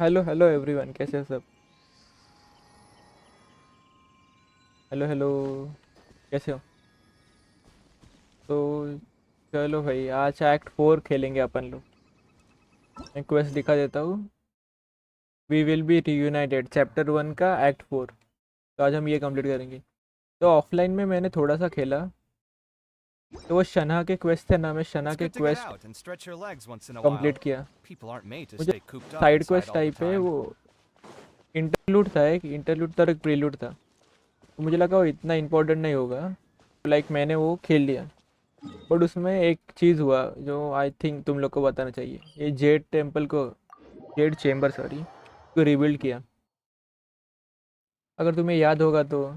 Hello hello everyone, कैसे हो सब? हेलो हेलो, कैसे हो? तो चलो भाई, आज एक्ट 4 खेलेंगे अपन लोग। मैं क्वेस्ट दिखा देता हूँ। We will be reunited, chapter 1 का एक्ट 4। तो आज हम ये कंप्लीट करेंगे। तो ऑफलाइन में मैंने थोड़ा सा खेला। तो वो शना के क्वेस्ट थे ना, मैं शना It's के good to get quest out and stretch your legs once in a while. Complete किया। People aren't made to मुझे stay cooped up side inside quest all the type है time. वो। इंटरलूड था, एक इंटरलूड था और एक प्रीलूड था। तो मुझे लगा वो इतना इम्पोर्टेंट नहीं होगा। लाइक मैंने वो खेल लिया। बट उसमें एक चीज़ हुआ जो आई थिंक तुम लोग को बताना चाहिए। ये जेड टेम्पल को, जेड चेम्बर सॉरी, को रिबिल्ड किया। अगर तुम्हें याद होगा तो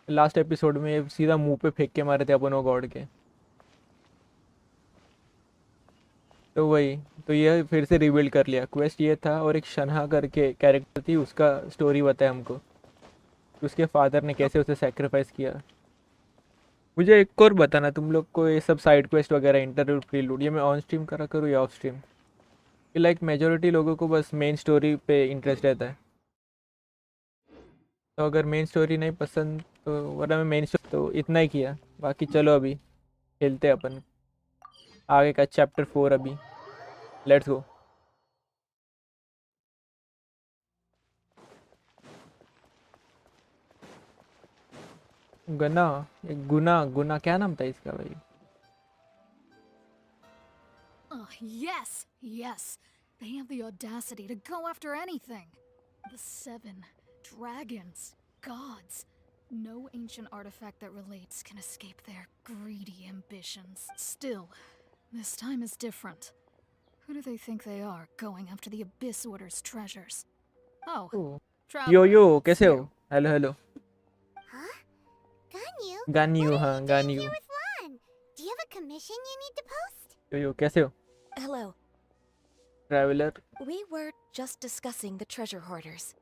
लास्ट एपिसोड में सीधा मुंह पे फेंक के मारे थे अपन वो गॉड के। तो वही, तो ये फिर से रिबिल्ड कर लिया। क्वेस्ट ये था, और एक शन्हा करके कैरेक्टर थी, उसका स्टोरी बताया हमको कि उसके फादर ने कैसे उसे सेक्रीफाइस किया। मुझे एक और बताना तुम लोग को, ये सब साइड क्वेस्ट वगैरह, इंटरलूड प्रीलूड, ये मैं ऑन स्ट्रीम करा करूँ या ऑफ स्ट्रीम? कि लाइक मेजोरिटी लोगों को बस मेन स्टोरी पे इंटरेस्ट रहता है। तो अगर मेन स्टोरी नहीं पसंद तो, वरना मैं मेन स्टोरी तो इतना ही किया। बाकी चलो अभी खेलते हैं अपन आगे का चैप्टर 4 अभी। Let's go. गना, गुना गुना क्या नाम था इसका भाई? Oh, yes, yes. They have the audacity to go after anything. The 7 dragons, gods. No ancient artifact that relates can escape their greedy ambitions. Still, this time is different. Who do they think they are, going after the Abyss Order's treasures? Oh, yo Traveler, yo, it's कैसे हो? you. Hello hello. Huh? Ganyu? गान्यू, What are हाँ you doing गान्यू। here with Lan? Do you have a commission you need to post? यो यो, कैसे हो Hello. Traveller? We were just discussing the treasure hoarders.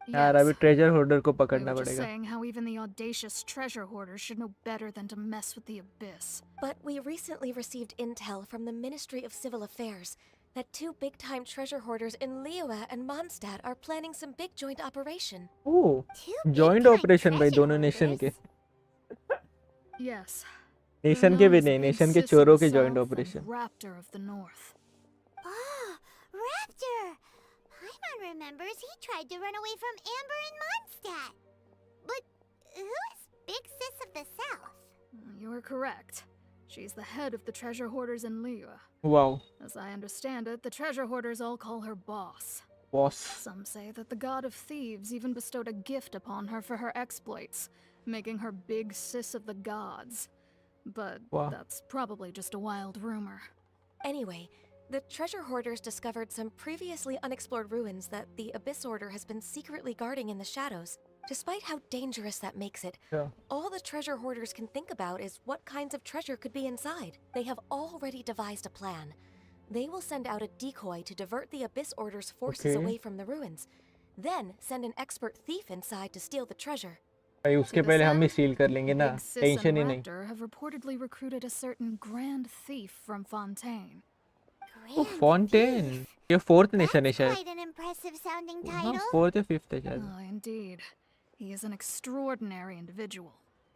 यार Yes. अभी treasure holder को We पकड़ना were just पड़ेगा। saying how even the audacious treasure hoarders should know better than to mess with the Abyss. But we recently received intel from the Ministry of Civil Affairs that 2 big-time treasure hoarders in Liyue and Mondstadt are planning some big joint operation. Oh, Two joint big-time operation भाई, treasure दोनों nation के। hoarders? Yes. They're nation के known भी as the नहीं, Big nation के Sis of चोरों the के joint South operation. and Raptor of the North. Oh, Raptor! Paimon remembers he tried to run away from Amber in Mondstadt. But who is Big Sis of the South? You are correct. She's the head of the treasure hoarders in Liyue. Wow, As I understand it, the treasure hoarders all call her boss. Boss. Some say that the god of thieves even bestowed a gift upon her for her exploits, making her Big Sis of the gods. But Wow. that's probably just a wild rumor. Anyway, the treasure hoarders discovered some previously unexplored ruins that the Abyss Order has been secretly guarding in the shadows. Despite how dangerous that makes it, Yeah. all the treasure hoarders can think about is what kinds of treasure could be inside. They have already devised a plan. They will send out a decoy to divert the Abyss Order's forces Okay. away from the ruins, then send an expert thief inside to steal the treasure. भाई To उसके this पहले हम ही end, steel कर लेंगे ना, Big Sis tension and ही नहीं। Raptor have reportedly recruited a certain grand thief from Fontaine. Oh Grand Fontaine, Thief. ये fourth nation है That's शायद। quite an impressive sounding हाँ, title. फोर्थ या फिफ्थ है शायद। Oh, indeed. He is an extraordinary individual.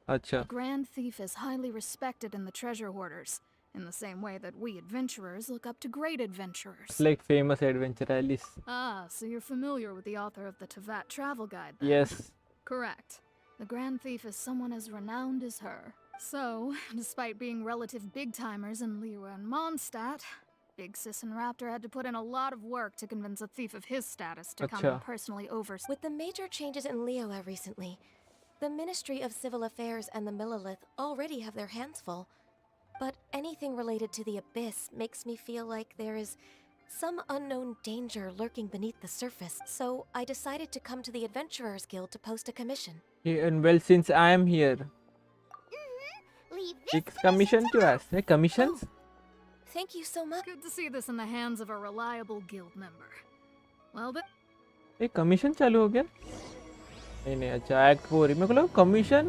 अच्छा, The Grand Thief is highly respected in the treasure hoarders, in the same way that we adventurers look up to great adventurers. Like famous adventure Alice. Ah, so you're familiar with the author of the Teyvat travel guide then? Yes. Correct. The Grand Thief is someone as renowned as her. So, despite being relative big-timers in Liyue and Mondstadt, Big Sis and Raptor had to put in a lot of work to convince a thief of his status to come and Acha. personally oversee. With the major changes in Liyue recently, the Ministry of Civil Affairs and the Millelith already have their hands full. But anything related to the Abyss makes me feel like there is some unknown danger lurking beneath the surface. So I decided to come to the Adventurers Guild to post a commission. And well, since I am here, Leave this एक commission क्यों है? है commissions? Thank you so much. Good to see this in the hands of a reliable guild member. Well, but एक commission चालू हो गया? नहीं नहीं, अच्छा एक्ट 4 मेरे को लगा कमीशन।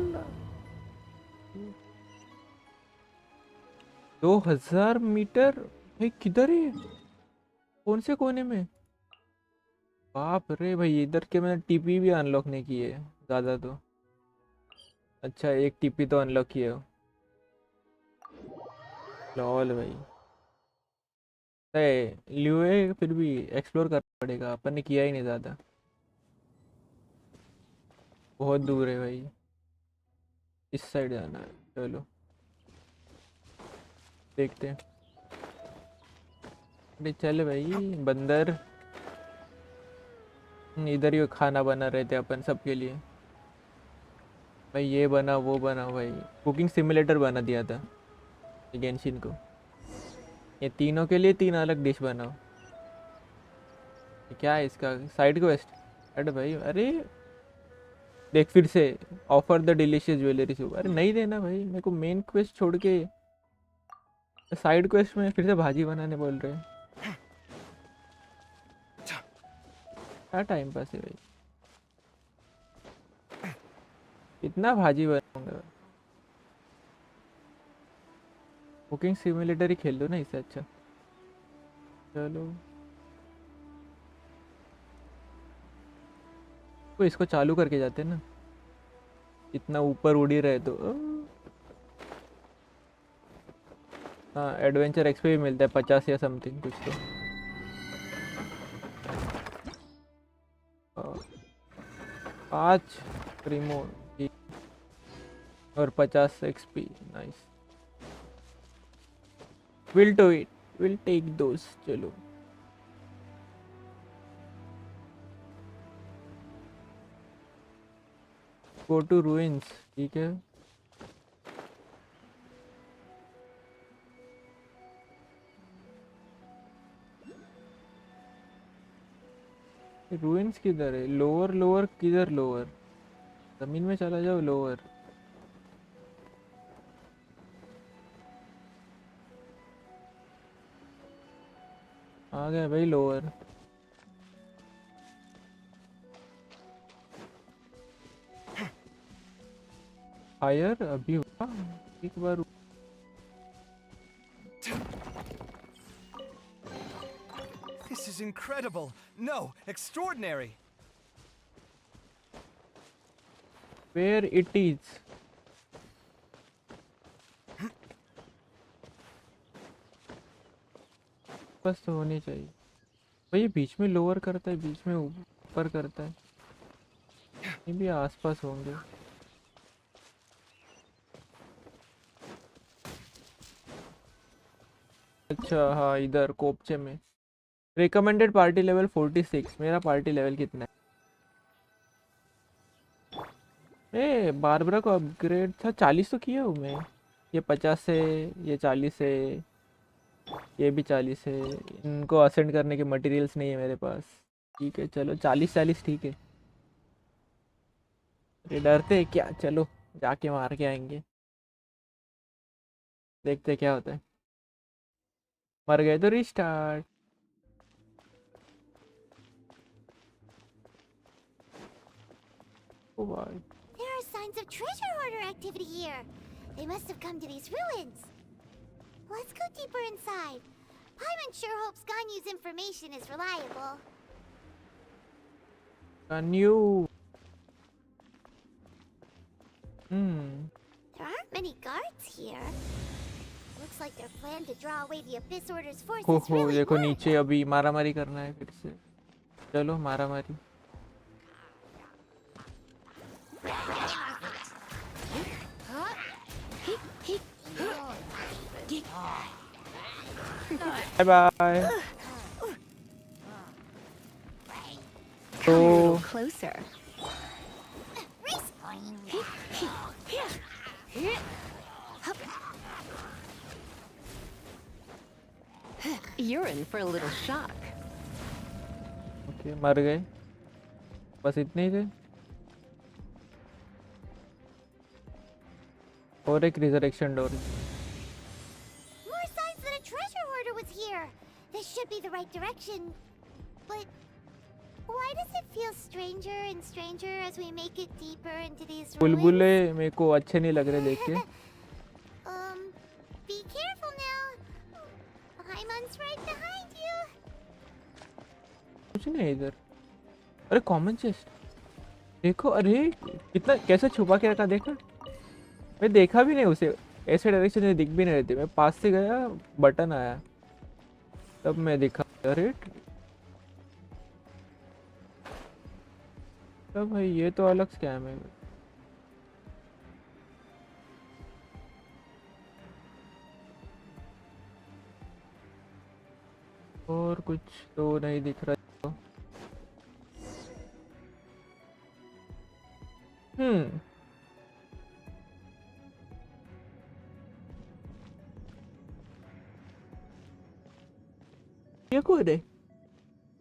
2000 मीटर भाई, किधर है? कौन से कोने में? बाप रे भाई, इधर के मैंने टीपी भी अनलॉक नहीं किए ज़्यादा तो। अच्छा, एक टीपी तो अनलॉक किए हो। लॉल भाई। लियो फिर भी एक्सप्लोर करना पड़ेगा, अपन ने किया ही नहीं ज़्यादा। बहुत दूर है भाई, इस साइड जाना है। चलो देखते हैं। अरे चल भाई बंदर। इधर ही खाना बना रहे थे अपन सबके लिए भाई, ये बना वो बना भाई। कुकिंग सिमुलेटर बना दिया था गेंशिन को। ये तीनों के लिए 3 अलग डिश बनाओ। ये क्या है इसका साइड क्वेस्ट? अरे भाई, अरे देख फिर से offer the delicious jewellery soup. अरे नहीं देना भाई मेरे को, मेन क्वेस्ट छोड़ के साइड क्वेस्ट में फिर से भाजी बनाने बोल रहे हैं। क्या टाइम पास है भाई, इतना भाजी बनाऊंगा। कुकिंग सिमुलेटर ही खेल लो ना इससे अच्छा। चलो तो इसको चालू करके जाते हैं ना, इतना ऊपर उड़ ही रहे तो। हाँ, एडवेंचर एक्सपी भी मिलता है 50 या समथिंग कुछ तो। 5 रिमोट और 50 XP. Nice, will to it, will take those. चलो गो टू रूइंस, ठीक है। रूइंस किधर है? लोअर लोअर किधर? लोअर जमीन में चला जाओ। लोअर आ गया भाई लोअर। हायर अभी हुआ एक बार। This is incredible. No, extraordinary. Where it is? बस तो होनी चाहिए भाई। ये बीच में लोअर करता है, बीच में ऊपर करता है। ये भी आसपास होंगे। अच्छा हाँ, इधर कोपचे में। Recommended party level 46। मेरा पार्टी लेवल कितना है? ए बारबरा को अपग्रेड था 40 तो किया हूँ मैं। ये 50 है, ये 40 है, ये भी 40 है। इनको असेंड करने के मटेरियल्स नहीं है मेरे पास। ठीक है चलो 40 ठीक है। अरे डरते हैं क्या, चलो जाके मार के आएंगे। देखते क्या होता है। मर गए तो रिस्टार्ट। ओ भाई, There are signs of treasure hoarder activity here. They must have come to these ruins. Let's go deeper inside. Paimon sure hopes Ganyu's information is reliable. can you There aren't many guards here. Looks like their plan to draw away the Abyss Order's हो forces really देखो worked. नीचे अभी मारामारी करना है फिर से। चलो मारामारी। Bye bye. तो Closer. You're in for a little shock. Okay मर गए, बस इतने ही थे। और एक resurrection door. More signs that a treasure hoarder was here. This should be the right direction. But why does it feel stranger and stranger as we make it deeper into these ruins? बुलबुले मेरे को अच्छे नहीं लग रहे देख के। Be careful now. Paimon's right behind you. कुछ नहीं है इधर। अरे कॉमन चेस्ट देखो, अरे कितना कैसे छुपा के रखा देखा। मैं देखा भी नहीं उसे, ऐसे डायरेक्शन में दिख भी नहीं रही थी। मैं पास से गया, बटन आया तब मैं देखा। अरे तब भाई ये तो अलग स्कैम है। और कुछ तो नहीं दिख रहा। हम्म ये कौन है?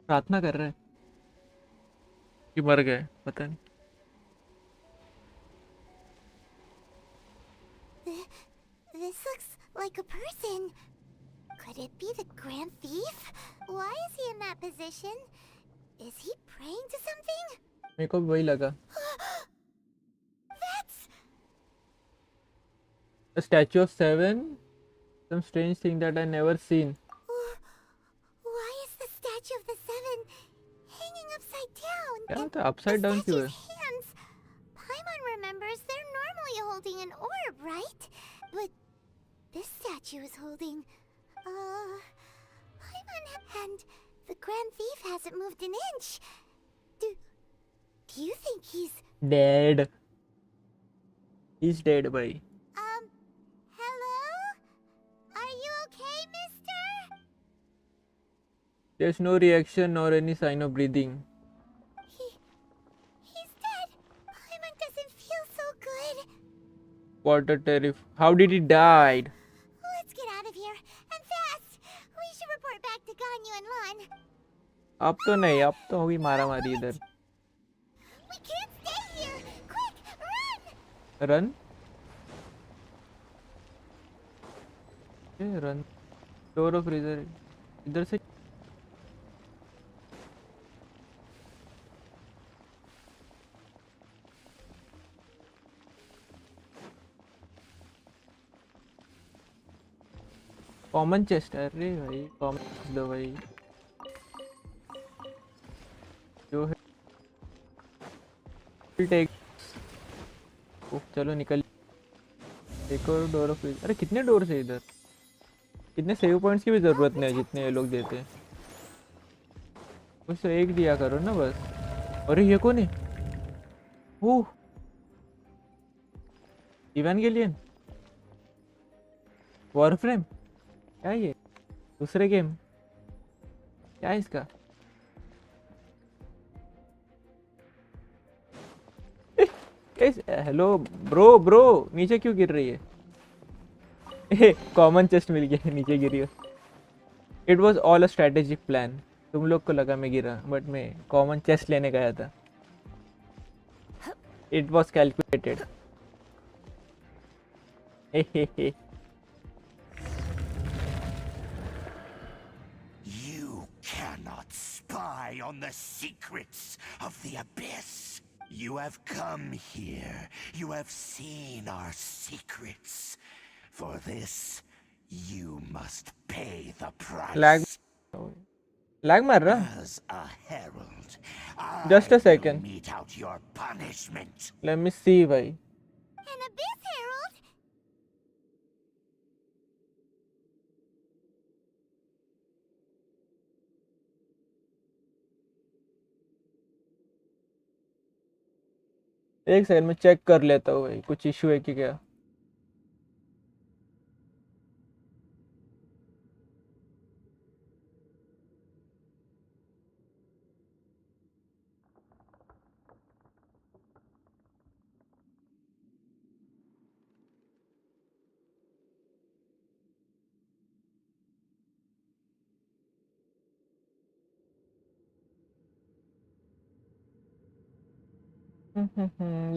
प्रार्थना कर रहा है कि मर गए, पता नहीं। This looks like a person. Could it be the Grand Thief? Why is he in that position? Is he praying to something? मेरे को भी वही लगा। That's... A statue of seven, some strange thing that I never seen. Why is the statue of the seven hanging upside down? क्या And होता है upside down क्यों है? statue's hands. Paimon remembers they're normally holding an orb, right? But this statue is holding... Paimon and the Grand Thief hasn't moved an inch. Do you think he's... Dead. He's dead, भाई। Hello? Are you okay, mister? There's no reaction nor any sign of breathing. He's dead. Paimon doesn't feel so good. What a terrible. How did he die? Let's get out of here, and fast. We should report back to Ganyu and Lon. अब तो नहीं, अब तो होगी मारा मारी इधर। We can't stay here. Quick, run! Run run. Door of freezer इधर से। कॉमन चेस्ट है, अरे भाई कॉमन दो भाई जो है। टेक चलो निकल। एक और डोर ऑफ फ्रीजर। अरे कितने डोर है इधर? इतने सेव पॉइंट्स की भी जरूरत नहीं है जितने ये लोग देते हैं। कुछ तो एक दिया करो ना बस। अरे ये कौन है? ओह इवेंगेलियन वॉरफ्रेम। क्या ये दूसरे गेम? क्या है इसका? हेलो ब्रो ब्रो, नीचे क्यों गिर रही है? कॉमन चेस्ट मिल गया, नीचे गिरी हो। It was all a strategic plan. तुम लोग को लगा मैं गिरा, बट मैं कॉमन चेस्ट लेने गया था। It was calculated. You cannot spy on the secrets of the Abyss. You have come here. You have seen our secrets. For this, you must pay the price. Lag मार रहा। As a herald, Just a I will second. mete out your punishment. Let me see भाई। An abyss herald? एक second में check कर लेता हूँ भाई, कुछ इशू है कि क्या।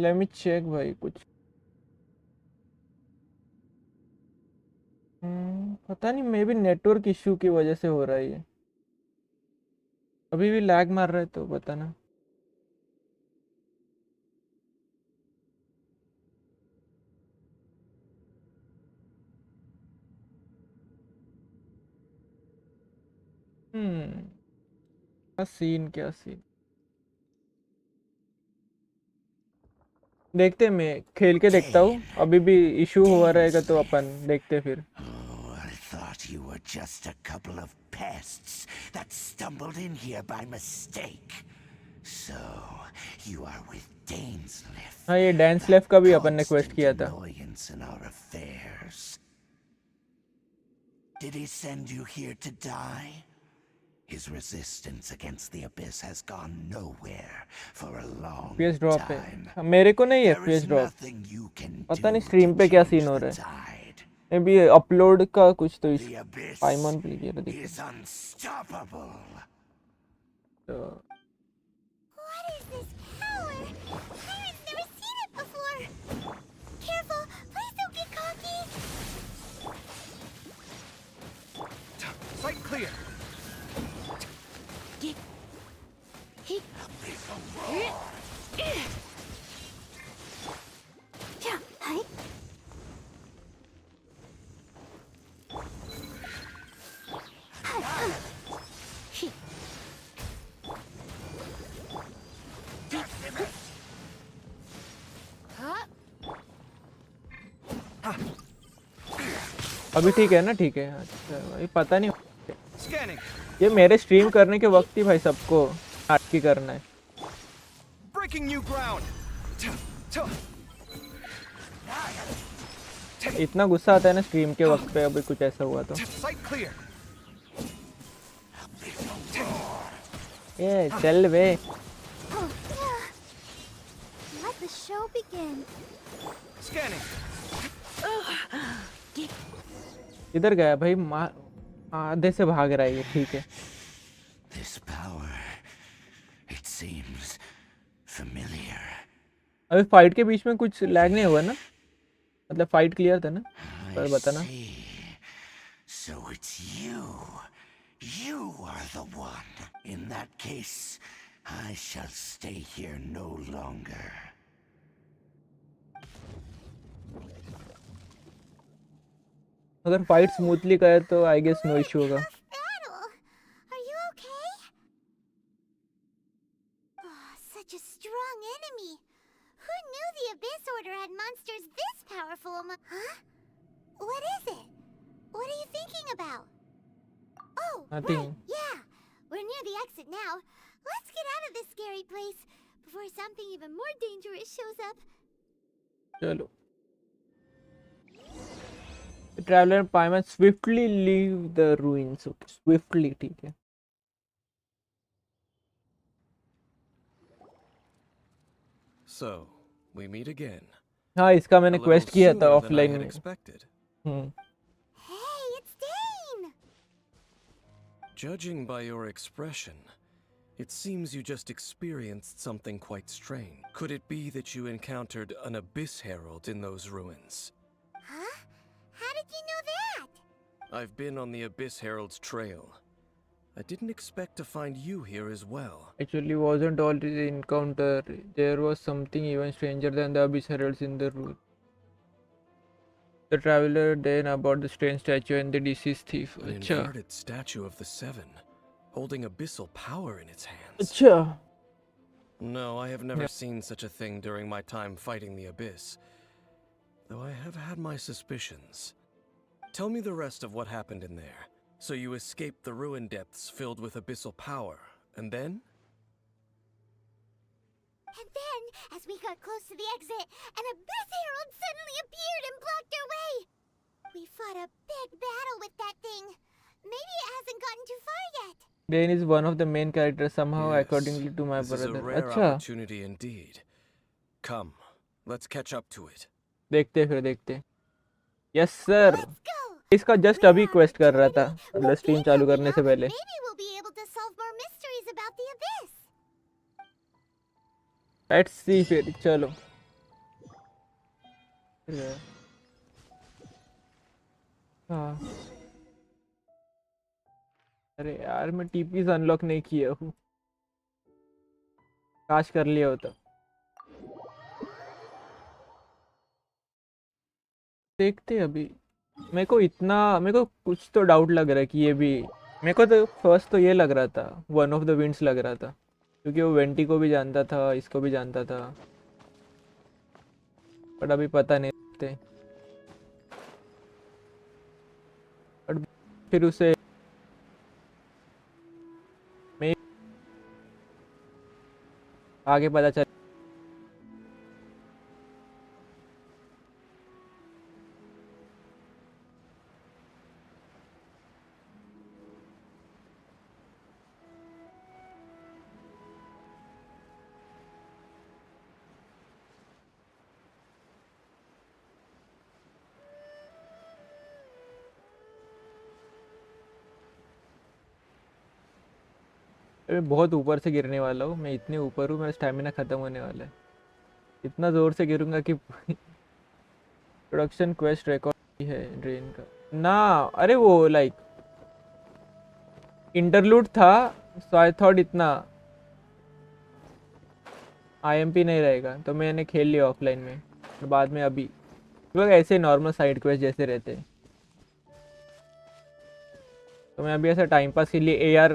लेट मी चेक भाई कुछ। पता नहीं, मे बी नेटवर्क इशू की वजह से हो रहा है ये। अभी भी लैग मार रहा है तो बताना। क्या सीन क्या सीन। देखते हैं, मैं खेल के देखता हूँ, अभी भी इशू हुआ रहेगा तो अपन देखते फिर। Oh, I thought you were just a couple of pests that stumbled in here by mistake. So, you are with Dainsliff. हाँ, ये डांस लेफ का भी अपन ने क्वेस्ट किया था। Annoyance in our affairs. Did he send you here to die? His resistance against the abyss has gone nowhere for a long FPS drop time. है, मेरे को नहीं है There FPS is drop. nothing you can पता नहीं do stream to पे क्या change scene हो the रहा है, tide. मे बी अपलोड का कुछ तो इस The abyss पाइमन पे ये रहा देखो is unstoppable. तो What is this power? Pirates never seen it before. Careful, please don't get cocky. Sight clear. Yeah, hi. अभी ठीक है ना? ठीक है, अच्छा भाई, पता नहीं Scanning. ये मेरे स्ट्रीम करने के वक्त ही भाई सबको नाटकी करना है। Breaking new ground. इतना गुस्सा आता है ना स्ट्रीम के वक्त पे, अभी कुछ ऐसा हुआ तो। Sight clear. ये चल बे। Oh, yeah. Let the show begin. Scanning. इधर गया भाई, आधे से भाग रहा है ये, ठीक है। This power, it seems familiar. अभी फाइट के बीच में कुछ लैग नहीं हुआ ना? मतलब फाइट क्लियर था ना? पर I बताना। see. So it's you. You are the one. In that case, I shall stay here no longer. अगर फाइट स्मूथली करे तो आई गेस नो इशू होगा। Tough battle. Are you okay? Oh, such a strong enemy. Who knew the Abyss Order had monsters this powerful? Huh? What is it? What are you thinking about? Oh, Nothing. right. Yeah. We're near the exit now. Let's get out of this scary place before something even more dangerous shows up. चलो। Traveler and Paimon swiftly leave the ruins. Okay, swiftly, ठीक है। So, we meet again. हाँ, इसका मैंने A quest little किया था sooner than I offline had में। expected. Hey, it's Dane! Judging by your expression, it seems you just experienced something quite strange. Could it be that you encountered an Abyss Herald in those ruins? Huh? How did you know that? I've been on the Abyss Herald's trail. I didn't expect to find you here as well. Actually, wasn't all the encounter. There was something even stranger than the Abyss Heralds in the route. The traveler then about the strange statue and the deceased thief. An अच्छा, inverted statue of the Seven, holding abyssal power in its hands. अच्छा। No, I have never Yeah. seen such a thing during my time fighting the Abyss. Though I have had my suspicions. Tell me the rest of what happened in there. So you escaped the ruin depths filled with abyssal power, and then? And then, as we got close to the exit, an Abyss Herald suddenly appeared and blocked our way! We fought a big battle with that thing. Maybe it hasn't gotten too far yet. Dane is one of the main characters somehow, Yes, accordingly to my this is a brother. rare अच्छा, opportunity indeed. Come, let's catch up to it. देखते फिर देखते। Yes sir। Let's go! इसका just अभी quest कर रहा था, मतलब स्ट्रीम चालू करने से पहले। Maybe we'll be able to solve more mysteries about the Abyss. Let's see फिर, चलो। हाँ, अरे यार मैं टीपीज अनलॉक नहीं किया हूँ, काश कर लिया होता। देखते अभी। मेरे को कुछ तो डाउट लग रहा है कि ये भी, मेरे को तो फर्स्ट तो ये लग रहा था, वन ऑफ द विंड्स लग रहा था, क्योंकि वो वेंटी को भी जानता था, इसको भी जानता था। बट अभी पता नहीं थे। बट फिर उसे मैं आगे पता चल। मैं बहुत ऊपर से गिरने वाला हूँ, मैं इतने ऊपर हूँ, मेरा स्टैमिना खत्म होने वाला है। इतना जोर से गिरूंगा कि प्रोडक्शन क्वेस्ट रिकॉर्ड है ड्रेन का ना। अरे वो लाइक इंटरलूड था, सो आई थॉट इतना आईएमपी नहीं रहेगा, तो मैंने खेल लिया ऑफलाइन में। और बाद में अभी लोग ऐसे नॉर्मल साइड क्वेस्ट जैसे रहते हैं, तो मैं अभी ऐसा टाइम पास के लिए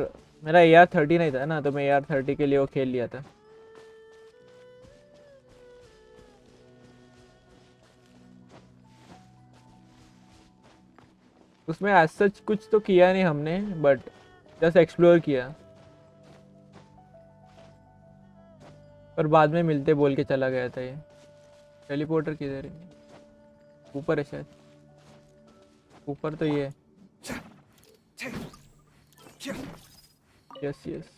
मेरा AR-30 नहीं था ना, तो मैं AR-30 के लिए वो खेल लिया था। उसमें एज सच कुछ तो किया नहीं हमने, बट जस्ट एक्सप्लोर किया। पर बाद में मिलते बोल के चला गया था ये। टेलीपोर्टर किधर है? ऊपर है शायद। ऊपर तो ये है। यस यस,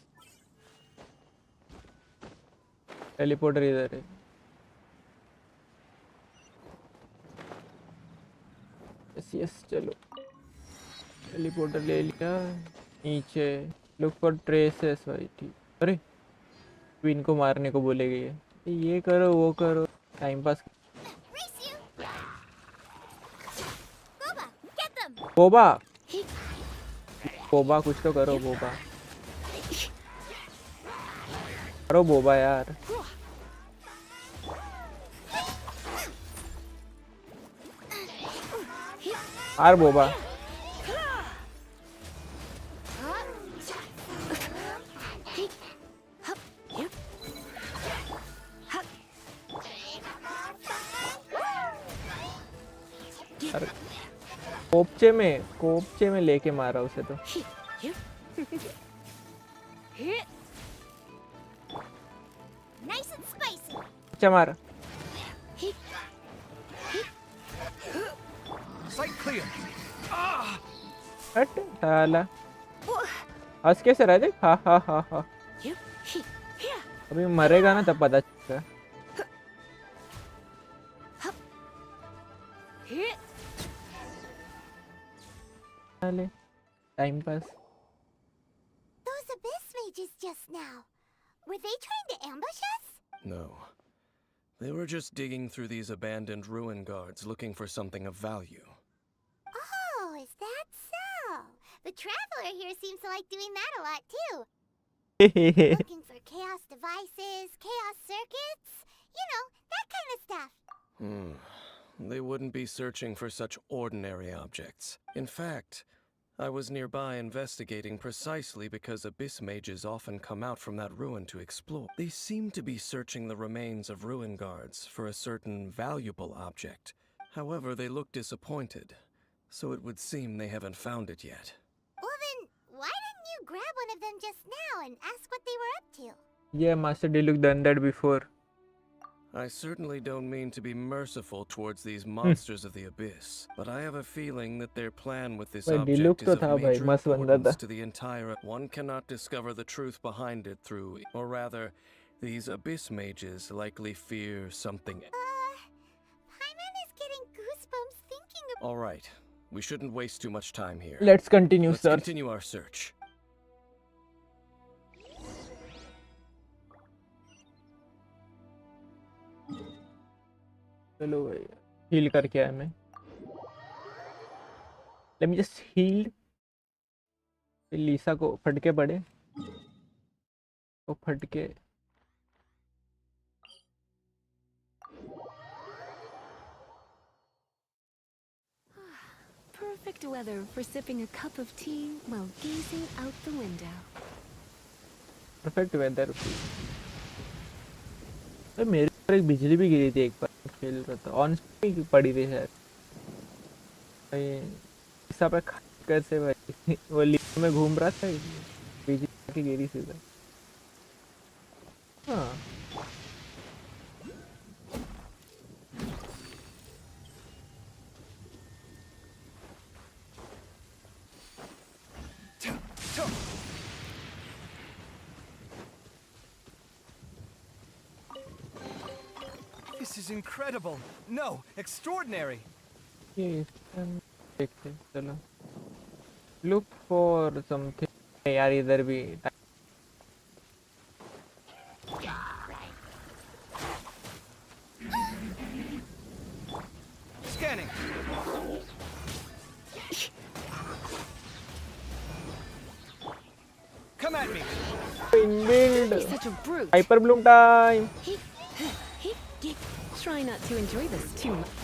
टेलीपोर्टर इधर है। यस यस, चलो टेलीपोर्टर ले लिया। नीचे लुक फॉर ट्रेसेस भाई, ठीक। अरे क्वीन को मारने को बोले गई है, ये करो वो करो, time pass. Race you! Boba, get them! Boba, Boba कुछ तो करो, बोबा करो, बोबा यार। यार बोबा, अरे कोपचे में लेके मारा उसे तो। Nice and spicy! अच्छा मार। Sight clear. हट साला, हंस कैसे रहा देख, हा हा हा हा। अभी मरेगा ना तब पता चलेगा। Time pass. Those abyss mages just now. Were they trying to ambush us? No. They were just digging through these abandoned ruin guards looking for something of value. Oh, is that so? The traveler here seems to like doing that a lot too. Looking for chaos devices, chaos circuits, you know, that kind of stuff. They wouldn't be searching for such ordinary objects. In fact, I was nearby investigating precisely because abyss mages often come out from that ruin to explore. They seem to be searching the remains of ruin guards for a certain valuable object. However, they look disappointed, so it would seem they haven't found it yet. Well then, why didn't you grab one of them just now and ask what they were up to? Yeah, Master Diluc done that before. I certainly don't mean to be merciful towards these monsters of the abyss, but I have a feeling that their plan with this भाई object Diluc is तो of था भाई, major मस्त बंदा था। importance to the entire... One cannot discover the truth behind it through... Or rather, these abyss mages likely fear something... Paimon is getting goosebumps thinking about... Alright, we shouldn't waste too much time here. Let's continue, Let's sir. continue our search. चलो भाई, heal करके आया मैं। Let me just heal. Lisa को फटके पड़े, तो फटके। Perfect weather for sipping a cup of tea while gazing out the window. Perfect weather. मेरे ऊपर एक बिजली भी गिरी थी एक बार, खेल रहा था ऑन स्क्रीन पड़ी थी शायद भाई इसा पे कैसे भाई वो लीग में घूम रहा था बीजी की गिरी सीधा हाँ This is incredible. No, extraordinary. ये देखते हैं, चलो लुक फॉर समथिंग यार इधर भी Scanning. Come at me. Inbuilt You're such a brute. Hyper Bloom time Try not to enjoy this too much.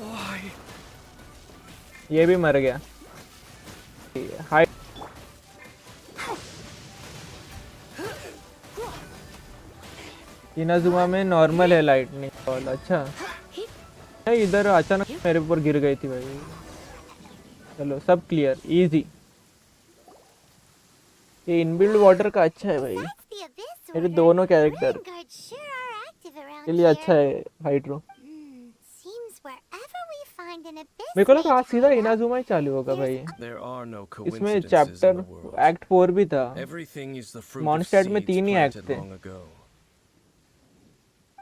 Why? ये भी मर गया हाई इनाजुमा में नॉर्मल है लाइटनिंग बॉल अच्छा नहीं इधर अचानक मेरे ऊपर गिर गई थी भाई चलो सब क्लियर इजी ये इनबिल्ड वाटर का अच्छा है भाई That's the Abyss मेरे Order. दोनों character Ruin guards sure are active around के लिए अच्छा here. है hydro Seems wherever we find an abyss. मेरे को लगा आज mage सीधा hideout, इनाजुमा ही चालू होगा भाई There are no इसमें coincidences in chapter the world. Act 4 भी था Everything is the fruit of monster में seeds 3 ही एक्ट planted थे long ago.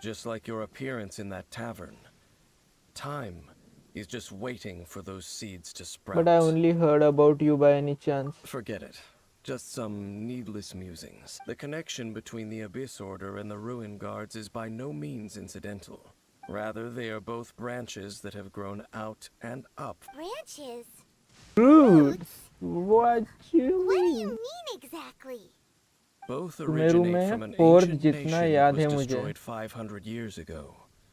Just like your appearance in that tavern. Time is just waiting for those seeds to sprout. But I only heard about you by any chance Forget it. Just some needless musings. The connection between the Abyss Order and the Ruin Guards is by no means incidental. Rather, they are both branches that have grown out and up. Branches. Roots. What you What do you mean? mean exactly? Both Meru originate में from an fourth ancient जितना nation याद that है was मुझे destroyed 500 years ago.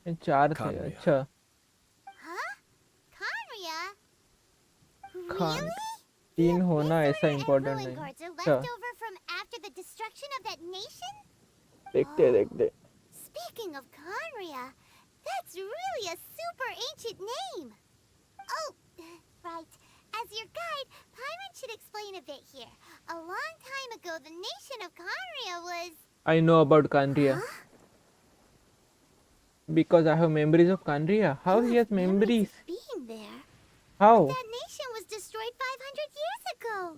ये 4 थे Kanria. अच्छा Huh? Conria? Khan Really? 3 होना Abyss ऐसा Order and इम्पोर्टेंट Ruin नहीं guards are अच्छा left over from after the destruction of that nation? देखते Speaking of Conria, that's really a super ancient name. Oh, right. As your guide, Paimon should explain a bit here. A long time ago, the nation of Conria was... I know about Kanria because I have memories of Kanria. How You he have has memories? of being there. How? That nation was destroyed 500 years ago.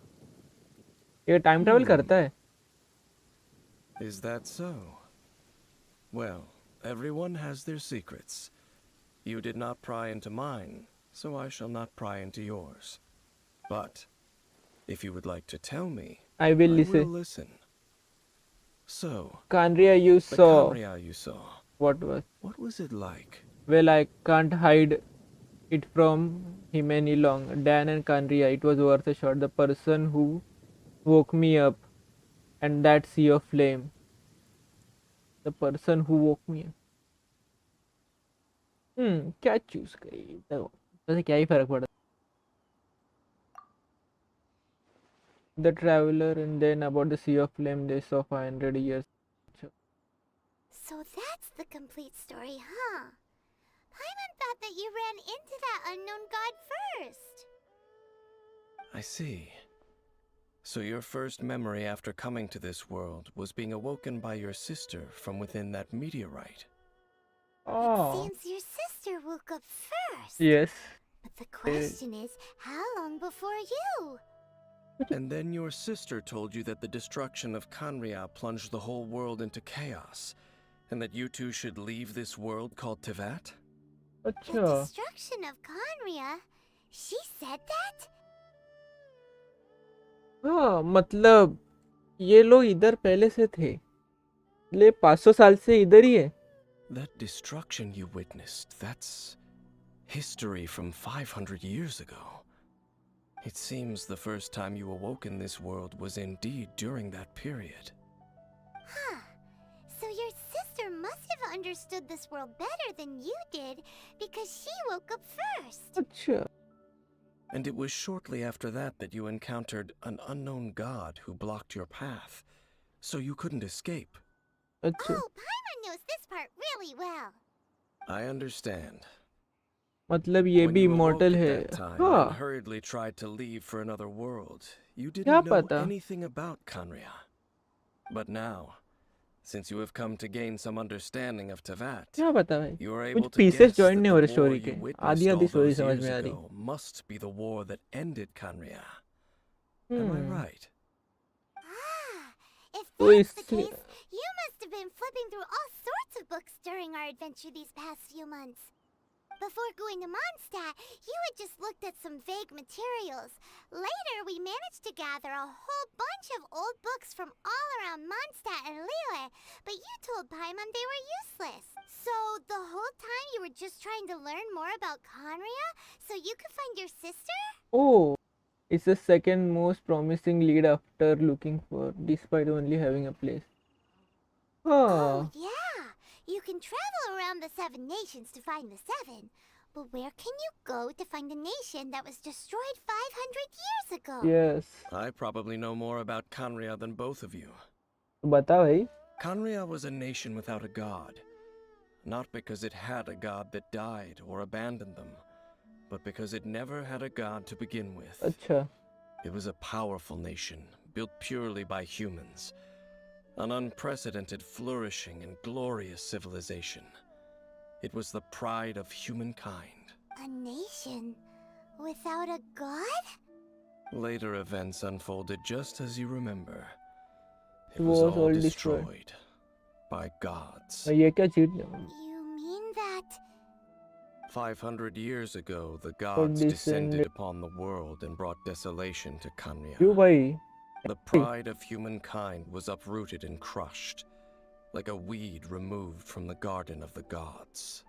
ये time travel करता है Is that so? Well, everyone has their secrets. You did not pry into mine, so I shall not pry into yours. But if you would like to tell me, I will listen. listen. So, Kanria you the saw Kanria you saw, what was it like? well I can't hide it from him any long. Dan and Kanria, it was worth a shot. The person who woke me up and that sea of flame. The person who woke me up. क्या choose करी तो वैसे क्या ही फर्क पड़ा The traveler and then about the sea of flame they saw 500 years. So that's the complete story, huh? Paimon thought that you ran into that unknown god first. I see. So your first memory after coming to this world was being awoken by your sister from within that meteorite. Oh Seems your sister woke up first. yes. But the question is, how long before you? And then your sister told you that the destruction of Kanria plunged the whole world into chaos, and that you two should leave this world called Teyvat? The अच्छा destruction of Conria? She said that? हाँ मतलब ये लोग इधर पहले से थे ले 500 साल से इधर ही है That destruction you witnessed, that's history from 500 years ago. It seems the first time you awoke in this world was indeed during that period. Huh. So your sister must have understood this world better than you did because she woke up first. अच्छा And it was shortly after that that you encountered an unknown god who blocked your path, so you couldn't escape. अच्छा Oh, Paimon knows this part really well. I understand. मतलब ये When भी you awoke immortal at है. that time हाँ and hurriedly tried to leave for another world, you क्या didn't know पता anything about Kanria. But now, since you have come to gain some understanding of Teyvat, क्या पता भाई you are कुछ able to pieces guess join that नहीं the हो रहे war story you के witnessed आधी all स्टोरी those समझ years में आ रही. ago must be the war that ended Kanria. Am I right? Ah, if तो that's the इससे case, you must have been flipping through all sorts of books during our adventure these past few months. Before going to Mondstadt, you had just looked at some vague materials. Later, we managed to gather a whole bunch of old books from all around Mondstadt and Liyue, but you told Paimon they were useless. So, the whole time you were just trying to learn more about Conria so you could find your sister? oh it's the second most promising lead after looking for despite only having a place. Oh, हाँ yeah. You can travel around the 7 nations to find the 7. But where can you go to find a nation that was destroyed 500 years ago? yes I probably know more about Kanria than both of you. तो बता भाई. Kanria was a nation without a god. Not because it had a god that died or abandoned them, but because it never had a god to begin with. अच्छा It was a powerful nation, built purely by humans. An unprecedented, flourishing, and glorious civilization. It was the pride of humankind. A nation without a god? Later events unfolded just as you remember. It it was was all all destroyed. destroyed by gods. भाई ये क्या चीज You mean that 500 years ago, the और gods descended descended upon the world and brought desolation to क्यों Kanria. भाई. The pride of humankind was uprooted and crushed, like a weed removed from the garden of the gods.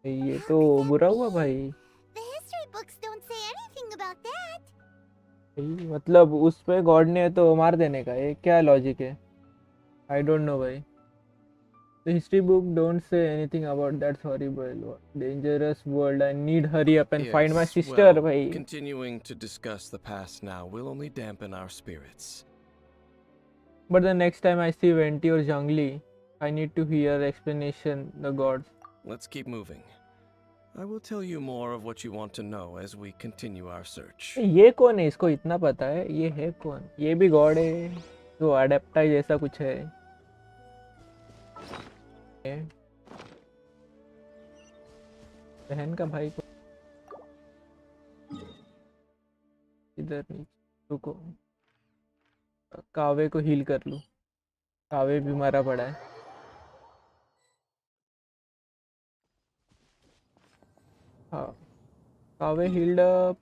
ये how तो could that बुरा हुआ be? भाई. The history books don't say anything about that. भाई, मतलब उस पे गॉड ने तो मार देने का ये क्या लॉजिक है. आई डोंट नो भाई. The history book don't say anything about that horrible dangerous world. I need hurry up and find my Yes, sister well, भाई. continuing to discuss the past now will only dampen our spirits. But the next time I see Venti or Zhangli, I need to hear explanation the gods. Let's keep moving. I will tell you more of what you want to know as we continue our search. ये कौन है इसको इतना पता है. ये है कौन. ये भी गॉड है जो अडेप्टा जैसा कुछ है. बहन का भाई को इधर नीचे रुको. कावे को हील कर लूं. कावे भी मारा पड़ा है. हाँ कावे हील्ड अप.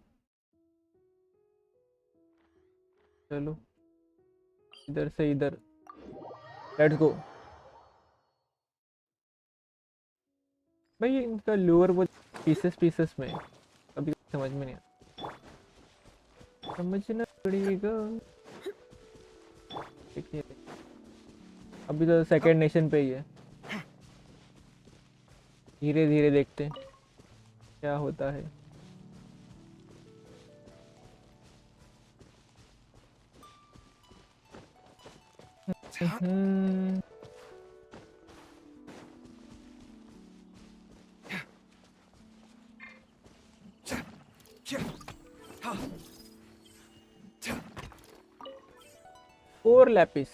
चलो इधर से इधर. Let's go. भाई इनका लोअर वो पीसेस में अभी समझ में नहीं आता. समझना पड़ेगा. देखिए अभी तो सेकंड नेशन पे ही है. धीरे धीरे देखते हैं क्या होता है. Four Lapis.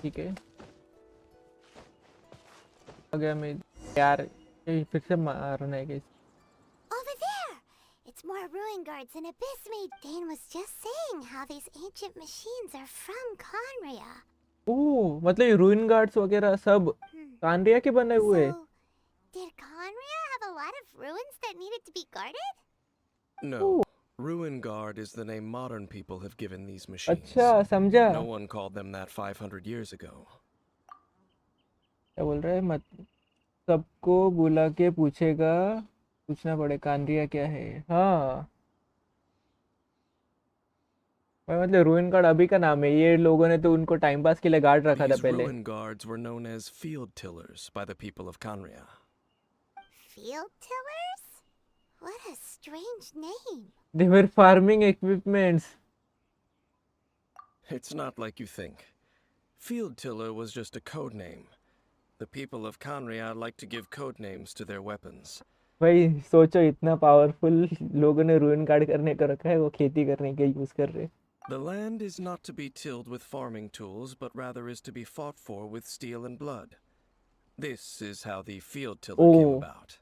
ठीक है आ गया. मैं यार ये फिर से मारना है कैसे. over there? It's more ruin guards and abyss made. Dane was just saying how these ancient machines are from Conria. ओह मतलब ये रूइन गार्ड्स वगैरह सब कानरिया के बने हुए हैं. So, did Conria have a lot of ruins that needed to be guarded? No. Ruin Guard is the name modern people have given these machines. अच्छा समझा. No one called them that 500 years ago. क्या बोल रहा है. मत सबको बुला के पूछेगा. पूछना पड़े कानरिया क्या है. हाँ भाई मतलब रूइन गार्ड अभी का नाम है. ये लोगों ने तो उनको टाइम पास के लिए गार्ड रखा था These पहले. ruin guards were known as field tillers by the people of Kanria. Field tillers? What a strange name. They were farming equipments. It's not like you think. Field tiller was just a code name. The people of Kanria like to give code names to their weapons. भाई सोचो इतना powerful लोगों ने रूइन guard करने को रखा है, वो खेती करने के यूज कर रहे हैं. The land is not to be tilled with farming tools, but rather is to be fought for with steel and blood. This is how the field tiller came Oh. about.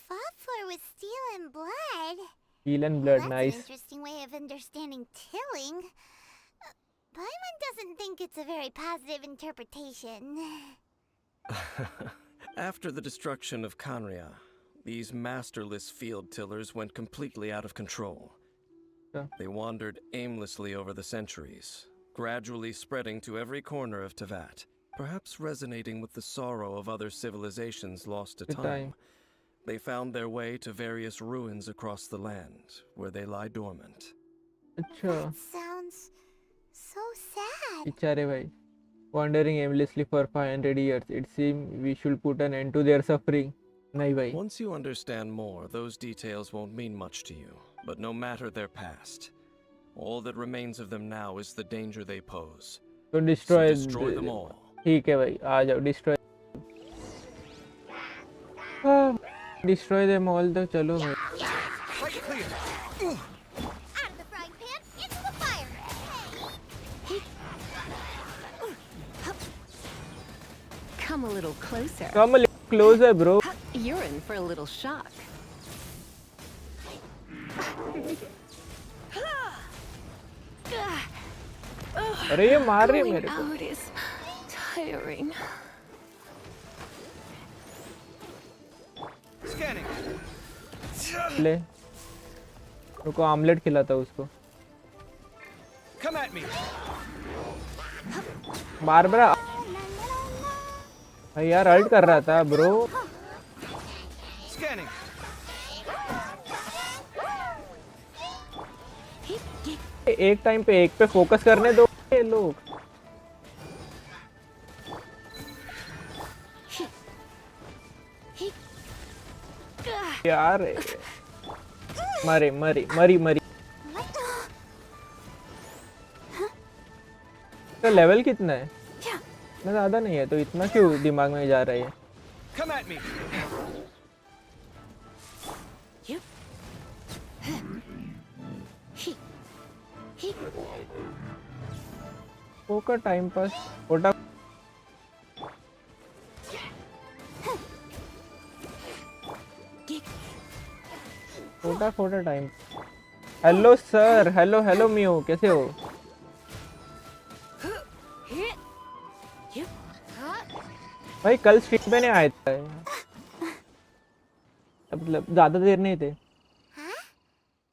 Fought for with steel and blood? Steel and Well, blood, that's an nice. interesting way of understanding tilling. Paimon doesn't think it's a very positive interpretation. After the destruction of Kanria, these masterless field tillers went completely out of control. Yeah. They wandered aimlessly over the centuries, gradually spreading to every corner of Teyvat, perhaps resonating with the sorrow of other civilizations lost to To time. time. They found their way to various ruins across the land, where they lie dormant. अच्छा, That sounds so sad. बेचारे भाई. Wandering aimlessly for 500 years. It seems we should put an end to their suffering. नहीं भाई. Once you understand more, those details won't mean much to you. But no matter their past, all that remains of them now is the danger they pose. तो So destroy destroy them all. ठीक है भाई, आ जाओ destroy. Destroy them all तो चलो भाई. Right clear. Out of the frying pan, into the fire. Come a little closer. Come a little closer, bro. You're in for a little shock. अरे ये मार रही है Going मेरे को. out is tiring. Scanning. ले. रुको आमलेट खिलाता हूँ उसको. Come at me. बारबरा. भाई यार अल्ट कर रहा था ब्रो. Scanning. एक टाइम पे एक पे फोकस करने दो ये लोग. यार मरी मरी मरी मरी. तो लेवल कितना है? इतना ज्यादा नहीं है, तो इतना क्यों दिमाग में जा रहा है? Come at me. फोका टाइम पास फोटा. फोटा फोटा time. Hello sir, hello hello मियो, कैसे हो? भाई कल स्ट्रीम पे नहीं आए थे, मतलब ज्यादा देर नहीं थे. Huh?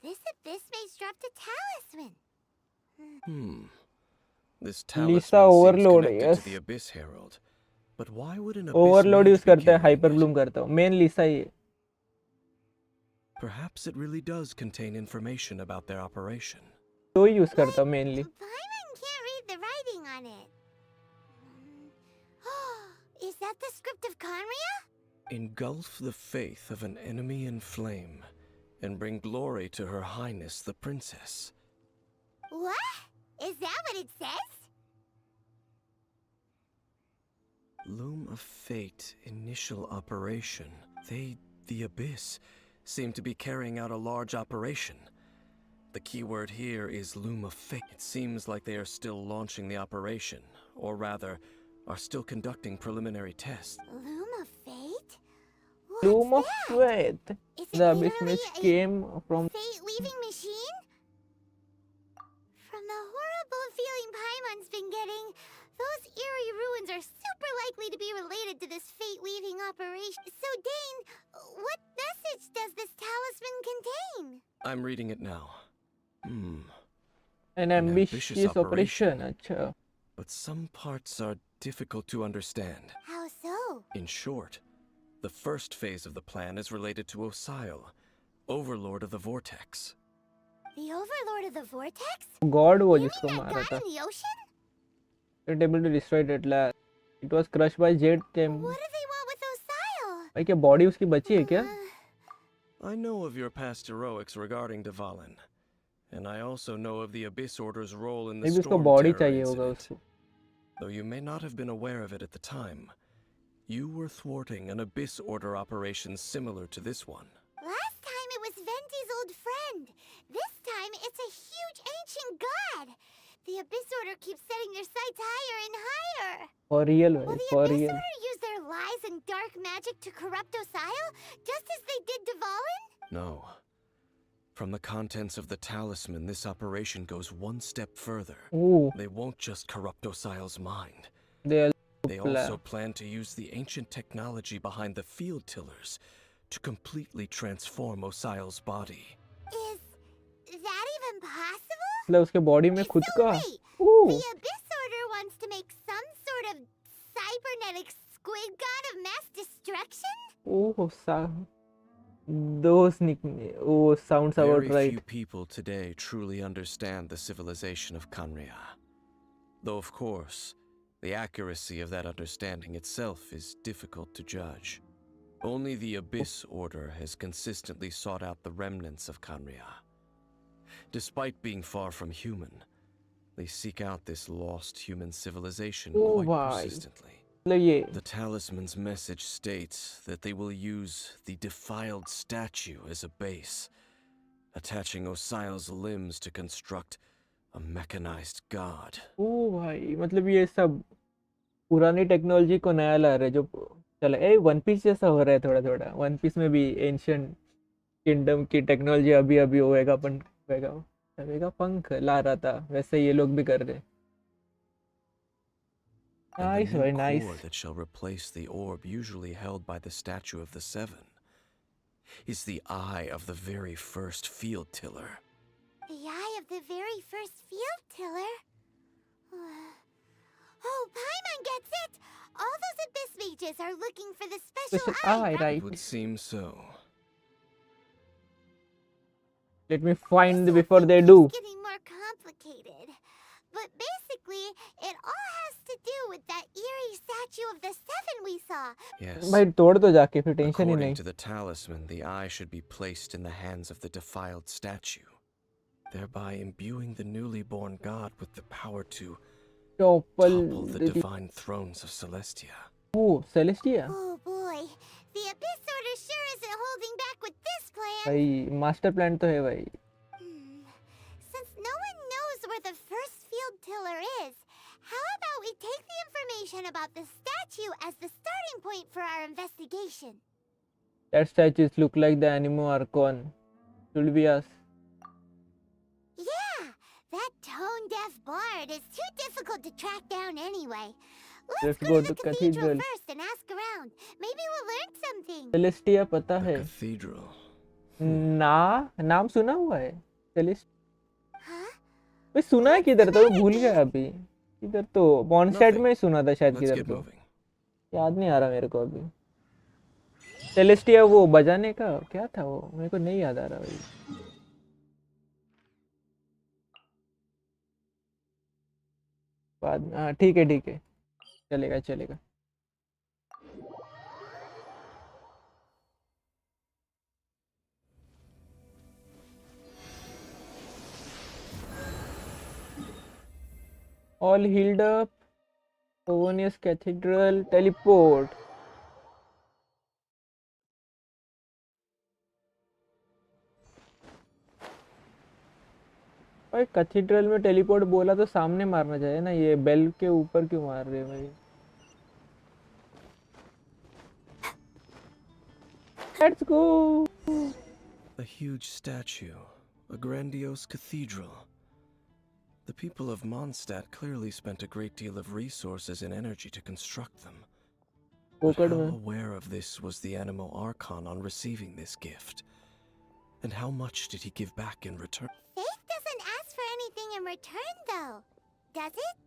This abyss maze dropped a talisman. This Lisa talisman seems Overload, connected yes. to the Abyss Herald. But why would an Abyss overload mage use be करता है, carrying हाइपर it? ब्लूम करता हूँ. Main लिसा ही है. Perhaps it really does contain information about their operation. तो ही use करता हूँ mainly. Paimon can't read the writing on it. Is that the script of Conria? Engulf the faith of an enemy in flame, and bring glory to Her Highness the Princess. What? Is that what it says? Loom of Fate, initial operation. They, the Abyss, seem to be carrying out a large operation. The keyword here is Loom of Fate. It seems like they are still launching the operation, or rather, are still conducting preliminary tests. Loom of Fate? What's Loom of that? Faith. Is it The Abyss literally Mage a came from. fate-weaving machine? From the horrible feeling Paimon's been getting, those eerie ruins are super likely to be related to this fate-weaving operation. So, Dane, what message does this talisman contain? I'm reading it now. An ambitious operation. अच्छा. But some parts are difficult to understand. How so? In short, the first phase of the plan is related to Osial, Overlord of the Vortex. The Overlord of the Vortex? God वो You जिसको mean that मारा guy था. in the ocean? It able to destroy it at last. It was crushed by Jade Tem. What do they want with Osial? भाई क्या body उसकी बची है क्या? I know of your past heroics regarding Dvalin, and I also know of the Abyss Order's role in the Maybe उसको Storm body Terror चाहिए होगा incident. उसको. Though you may not have been aware of it at the time, you were thwarting an Abyss Order operation similar to this one. Last time it was Venti's old friend. This time it's a huge ancient god. The Abyss Order keeps setting their sights higher and higher. For real, Will भाई, the for Abyss real. Order use their lies and dark magic to corrupt Osile, just as they did Dvalin? No. From the contents of the talisman, this operation goes one step further. Ooh, They won't just corrupt Osile's mind. they They also plan to use the ancient technology behind the field tillers to completely transform Osile's body. Is that even possible? मतलब उसके body में खुद So का. wait, Ooh, the Abyss Order wants to make some sort of cybernetic squid god of mass destruction? oh, those nicknames. Oh, sounds about Very right. few people today truly understand the civilization of Kanria. Though, of course, the accuracy of that understanding itself is difficult to judge. Only the Abyss Order has consistently sought out the remnants of Kanria. Despite being far from human, they seek out this lost human civilization Oh, quite bhai. persistently. मतलब ये The talisman's message states that they will use the defiled statue as a base, attaching Osile's limbs to construct a mechanized god. ओ भाई मतलब ये सब पुरानी technology को नया ला रहे जो चला वन पीस जैसा हो रहा है थोड़ा थोड़ा वन पीस में भी एंशियंट किंगडम की टेक्नोलॉजी अभी अभी होएगा पंख ला रहा था वैसे ये लोग भी कर रहे And नाइस the भाई new nice core that shall replace the orb usually held by the statue of the Seven is the eye of the very first field tiller. The eye of the very first field tiller? Oh, Paimon gets it! All those Abyss mages are looking for the special eye, eye right? right It would seem so. let me find This before whole they thing do keeps getting more complicated. But basically, it all has to do with that eerie statue of the Seven we saw. Yes. भाई तोड़ दो जाके फिर tension ही According नहीं to the talisman, the eye should be placed in the hands of the defiled statue, thereby imbuing the newly born god with the power to topple topple the divine thrones of Celestia. Oh Celestia Oh boy, the Abyss Order sure isn't holding back with this plan. भाई master plan तो है भाई Since no one knows where the first field tiller is, how about we take the information about the statue as the starting point for our investigation? that statues look like the Anemo Archon should be us Yeah, that tone-deaf bard is too difficult to track down anyway. Let's Let's go go to the to cathedral cathedral. first and ask around. Maybe we'll learn something. Celestia पता The है cathedral. नाम सुना हुआ है Celeste Huh? भाई सुना है किधर तो भूल गया अभी किधर तो बॉन्सेट Nothing. में सुना था शायद Let's किधर get तो moving. याद नहीं आ रहा मेरे को अभी सेलेस्टिया वो बजाने का क्या था वो मेरे को नहीं याद आ रहा भाई बाद में हाँ ठीक है चलेगा चलेगा all healed up Pavonius Cathedral teleport भाई कैथेड्रल में टेलीपोर्ट बोला तो सामने मारना चाहिए ना ये बेल के ऊपर क्यों मार रहे हैं भाई let's go A huge statue, a grandiose cathedral. The people of Mondstadt clearly spent a great deal of resources and energy to construct them. But पोकड़ how में aware of this was the Anemo Archon on receiving this gift? And how much did he give back in return? Faith doesn't ask for anything in return, though. Does it?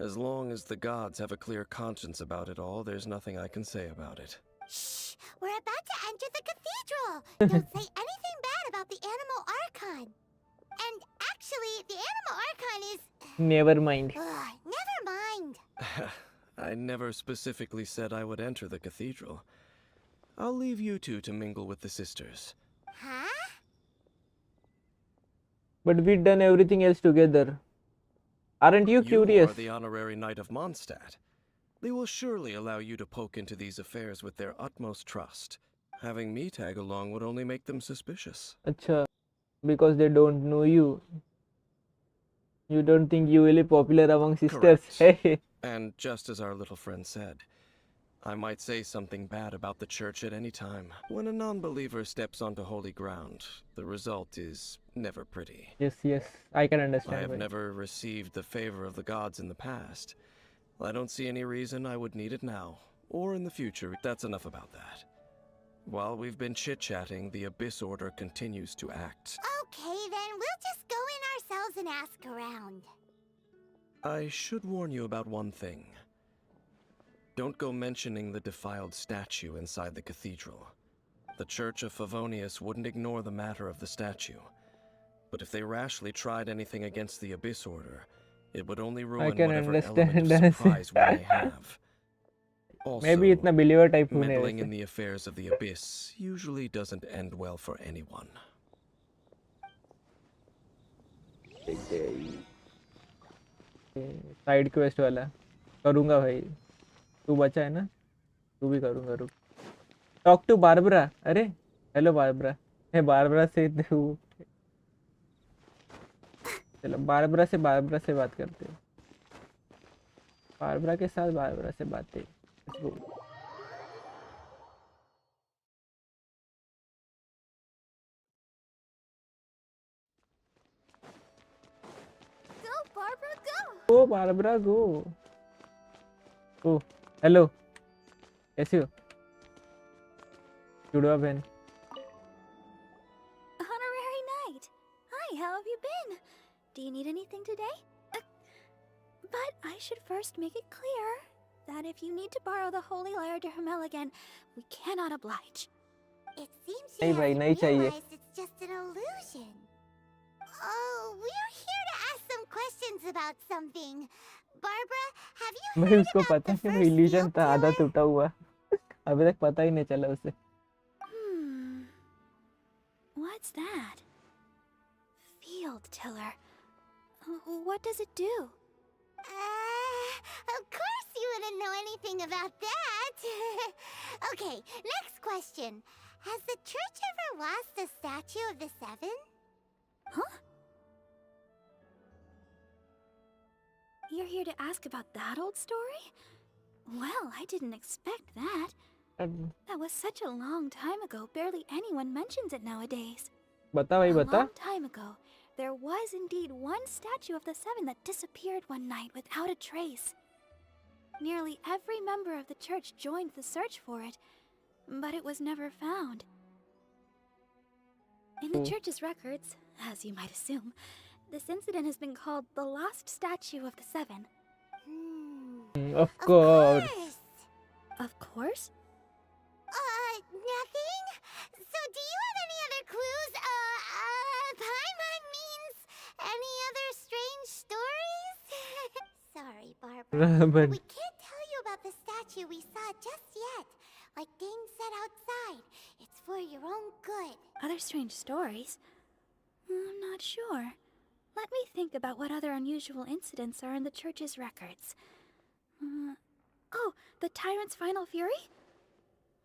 As long as the gods have a clear conscience about it all, there's nothing I can say about it. Shh! We're about to enter the cathedral! Don't say anything bad about the Animal Archon! And actually, the Animal Archon is... never mind Ugh, never mind! I never specifically said I would enter the cathedral. I'll leave you two to mingle with the sisters. Huh? But we done everything else together aren't you You curious are the honorary knight of Mondstadt. They will surely allow you to poke into these affairs with their utmost trust. Having me tag along would only make them suspicious. अच्छा, because they don't know you. You don't think you will be popular among sisters. Correct. Hey. And just as our little friend said, I might say something bad about the church at any time. When a non-believer steps onto holy ground, the result is never pretty. Yes, yes, I can I understand. have Bhai. never received the favor of the gods in the past. I don't see any reason I would need it now, or in the future. That's enough about that. While we've been chit-chatting, the Abyss Order continues to act. Okay, then we'll just go in ourselves and ask around. I should warn you about one thing. Don't go mentioning the defiled statue inside the cathedral. The Church of Favonius wouldn't ignore the matter of the statue. But if they rashly tried anything against the Abyss Order, it would only ruin can whatever understand element of that. surprise we may have. Also, Maybe इतना believer type हूँ नहीं meddling वैसे. in the affairs of the Abyss usually doesn't end well for anyone. Side quest वाला करूँगा भाई. तू बचा है ना? तू भी करूँगा रुक. Talk to Barbara. अरे हेलो बारबरा. है बारबरा से तू. चलो बारबरा से बात करते हैं. बारबरा के साथ बारबरा से बातें. Let's go. Go, Barbara, go! Go Barbara go. Oh hello. कैसे हो? जुड़वा बहन. Honorary Knight. Hi, how have you been? Do you need anything today? But I should first make it clear that if you need to borrow the Holy Lyre to Hermel again, we cannot oblige. It seems नहीं you भाई, haven't नहीं चाहिए. realized it's just an illusion. Oh, we're here to ask some questions about something. Barbara, have you भाई heard उसको about पता the है वो first illusion field था आधा killer? टूटा हुआ. अभी तक पता ही नहीं चला उसे. What's that? Field Tiller. What does it do? Of course you wouldn't know anything about that. Okay, next question. Has the church ever lost a statue of the Seven? Huh? You're here to ask about that old story? Well, I didn't expect that. That was such a long time ago, barely anyone mentions it nowadays. बता भाई A बता. long time ago, there was indeed one statue of the Seven that disappeared one night without a trace. Nearly every member of the church joined the search for it, but it was never found. In the church's records, as you might assume, this incident has been called the Lost Statue of the Seven. Of course. Of course? Nothing? So do you have any other clues? Paimon means any other strange stories? Sorry, Barbara. But We can't tell you about the statue we saw just yet. Like Dane said outside, it's for your own good. Other strange stories? I'm not sure. Let me think about what other unusual incidents are in the church's records. Oh, the Tyrant's Final Fury?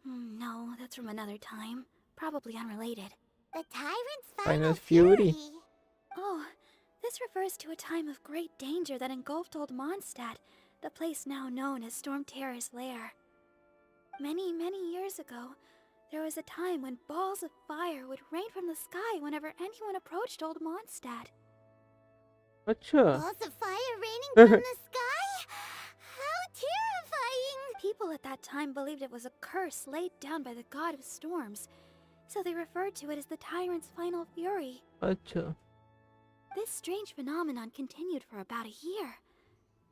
No, that's from another time. Probably unrelated. The Tyrant's Final Final Fury. Fury. Oh, this refers to a time of great danger that engulfed Old Mondstadt, the place now known as Storm Terror's lair. Many, many years ago, there was a time when balls of fire would rain from the sky whenever anyone approached Old Mondstadt. अच्छा. Balls of fire raining from the sky? How terrifying! People at that time believed it was a curse laid down by the god of storms, so they referred to it as the Tyrant's Final Fury. अच्छा. This strange phenomenon continued for about a year.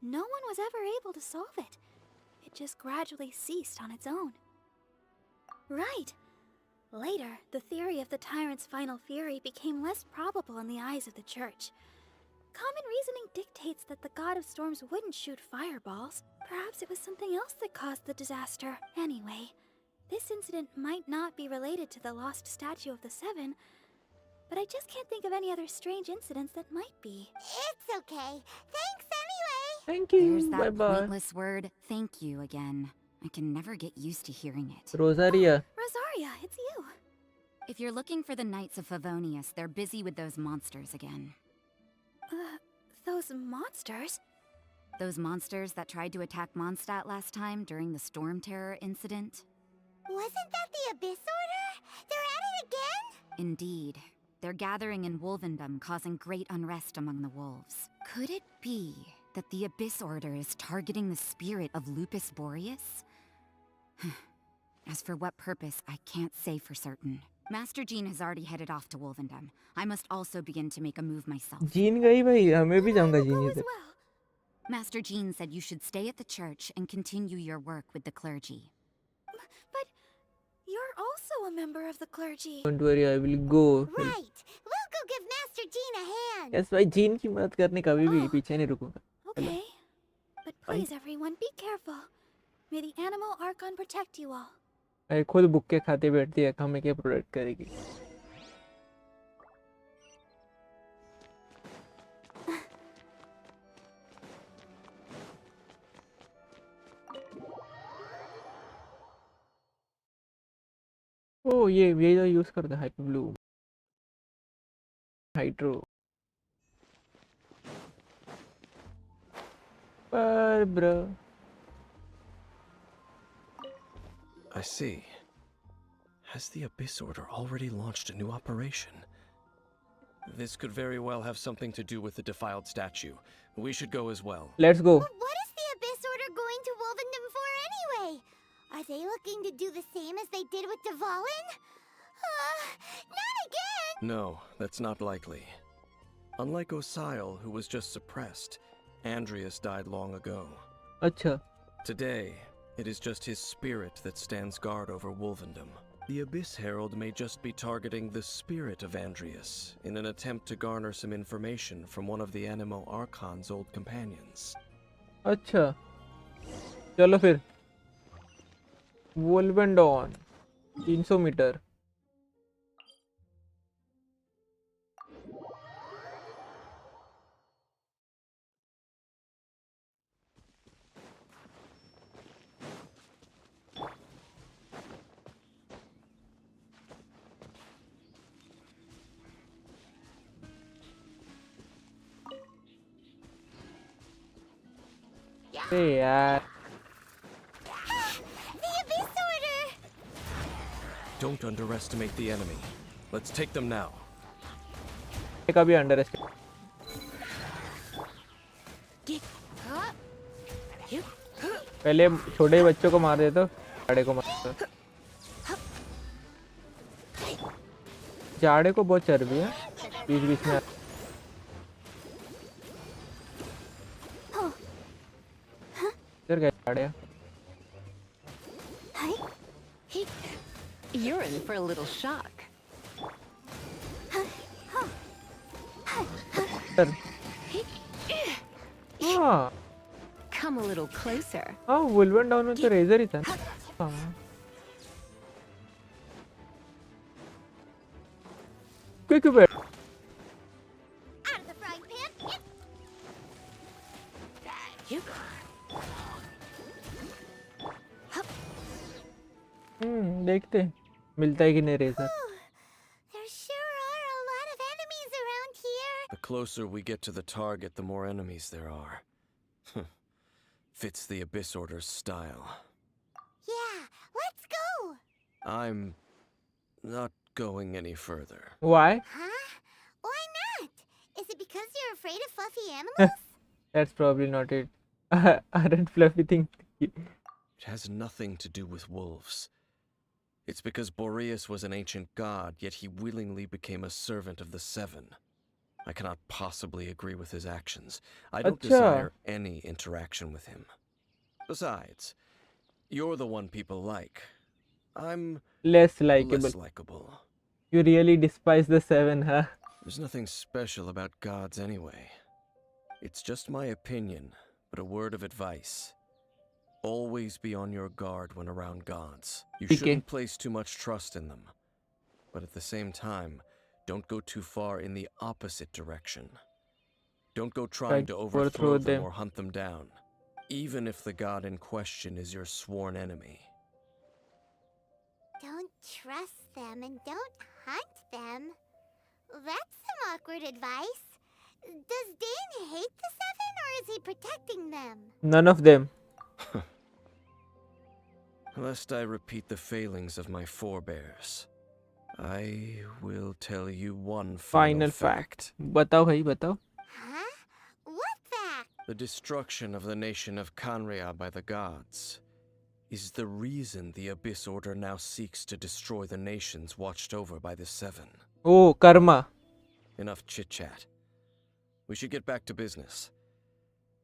No one was ever able to solve it. It just gradually ceased on its own. Right. Later, the theory of the Tyrant's Final Fury became less probable in the eyes of the church. Common reasoning dictates that the god of storms wouldn't shoot fireballs. Perhaps it was something else that caused the disaster. Anyway, this incident might not be related to the lost statue of the Seven, but I just can't think of any other strange incidents that might be. It's okay. Thanks anyway. Thank There's you. Bye that bye. pointless word, thank you, again. I can never get used to hearing it. Rosaria. Rosaria, it's you. If you're looking for the Knights of Favonius, they're busy with those monsters again. Those monsters? Those monsters that tried to attack Mondstadt last time during the Storm Terror incident? Wasn't that the Abyss Order? They're at it again? Indeed. They're gathering in Wolvendom, causing great unrest among the wolves. Could it be that the Abyss Order is targeting the spirit of Lupus Boreas? As for what purpose, I can't say for certain. Master Jean has already headed off to Wolvendom. I must also begin to make a move myself. Gene गई भाई हमें भी जाऊंगा I will genie go से as well. Master Jean said you should stay at the church and continue your work with the clergy. But you're also a member of the clergy. Don't worry, I will go. Right. We'll go give Master Jean a hand. Yes भाई gene की मदद करने कभी भी पीछे नहीं रुकूंगा. Okay. But please, everyone, be careful. May the animal Archon protect you all. भाई खुद बुक्के खाते बैठती है हमें क्या प्रोटेक्ट करेगी. ओ ये तो यूज करते हैं हाइपर ब्लू हाइड्रो पर bro. I see. Has the Abyss Order already launched a new operation? This could very well have something to do with the defiled statue. We should go as well. Let's go. But what is the Abyss Order going to Wolvendom for anyway? Are they looking to do the same as they did with Dvalin? Not again! No, that's not likely. Unlike Osile, who was just suppressed, Andreas died long ago. अच्छा. Today, it is just his spirit that stands guard over Wolvendom. The Abyss Herald may just be targeting the spirit of Andreas in an attempt to garner some information from one of the Animo Archon's old companions. अच्छा. चलो फिर. वोल्वेंडॉन 300 metre. अरे यार. The Abyss Order! Don't underestimate the enemy. Let's take them now. का भी under estimate. पहले छोटे बच्चों को मार देता जाड़े को मार देता. जाड़े को बहुत चर्बी है बीच बीच में. इधर गया जाड़े. You're in for a little shock. इधर. हाँ Come a little closer. हाँ वोल्वेंडॉन में तो रेजर ही था. हाँ. Quick bat. Out of the frying pan! देखते हैं मिलता है कि नहीं razor. There sure are a lot of enemies around here. The closer we get to the target, the more enemies there are. Fits the Abyss Order's style. Yeah, let's go! I'm not going any further. Why? Huh? Why not? Is it because you're afraid of fluffy animals? That's probably not it. Aren't fluffy things. It has nothing to do with wolves. It's because Boreas was an ancient god, yet he willingly became a servant of the Seven. I cannot possibly agree with his actions. I don't desire any interaction with him. Besides, you're the one people like. I'm Less likable. less likable. You really despise the Seven, huh? There's nothing special about gods anyway. It's just my opinion, but a word of advice. Always be on your guard when around gods. You shouldn't place too much trust in them. But at the same time, don't go too far in the opposite direction. Don't go trying to overthrow overthrow them them. or hunt them down, even if the god in question is your sworn enemy. Don't trust them and don't hunt them. That's some awkward advice. Does Dane hate the Seven, or is he protecting them? None of them. Lest I repeat the failings of my forebears, I will tell you one final fact. बताओ भाई बताओ. Huh? What fact? The destruction of the nation of Kanria by the gods is the reason the Abyss Order now seeks to destroy the nations watched over by the Seven. Oh, karma. Enough chit-chat. We should get back to business.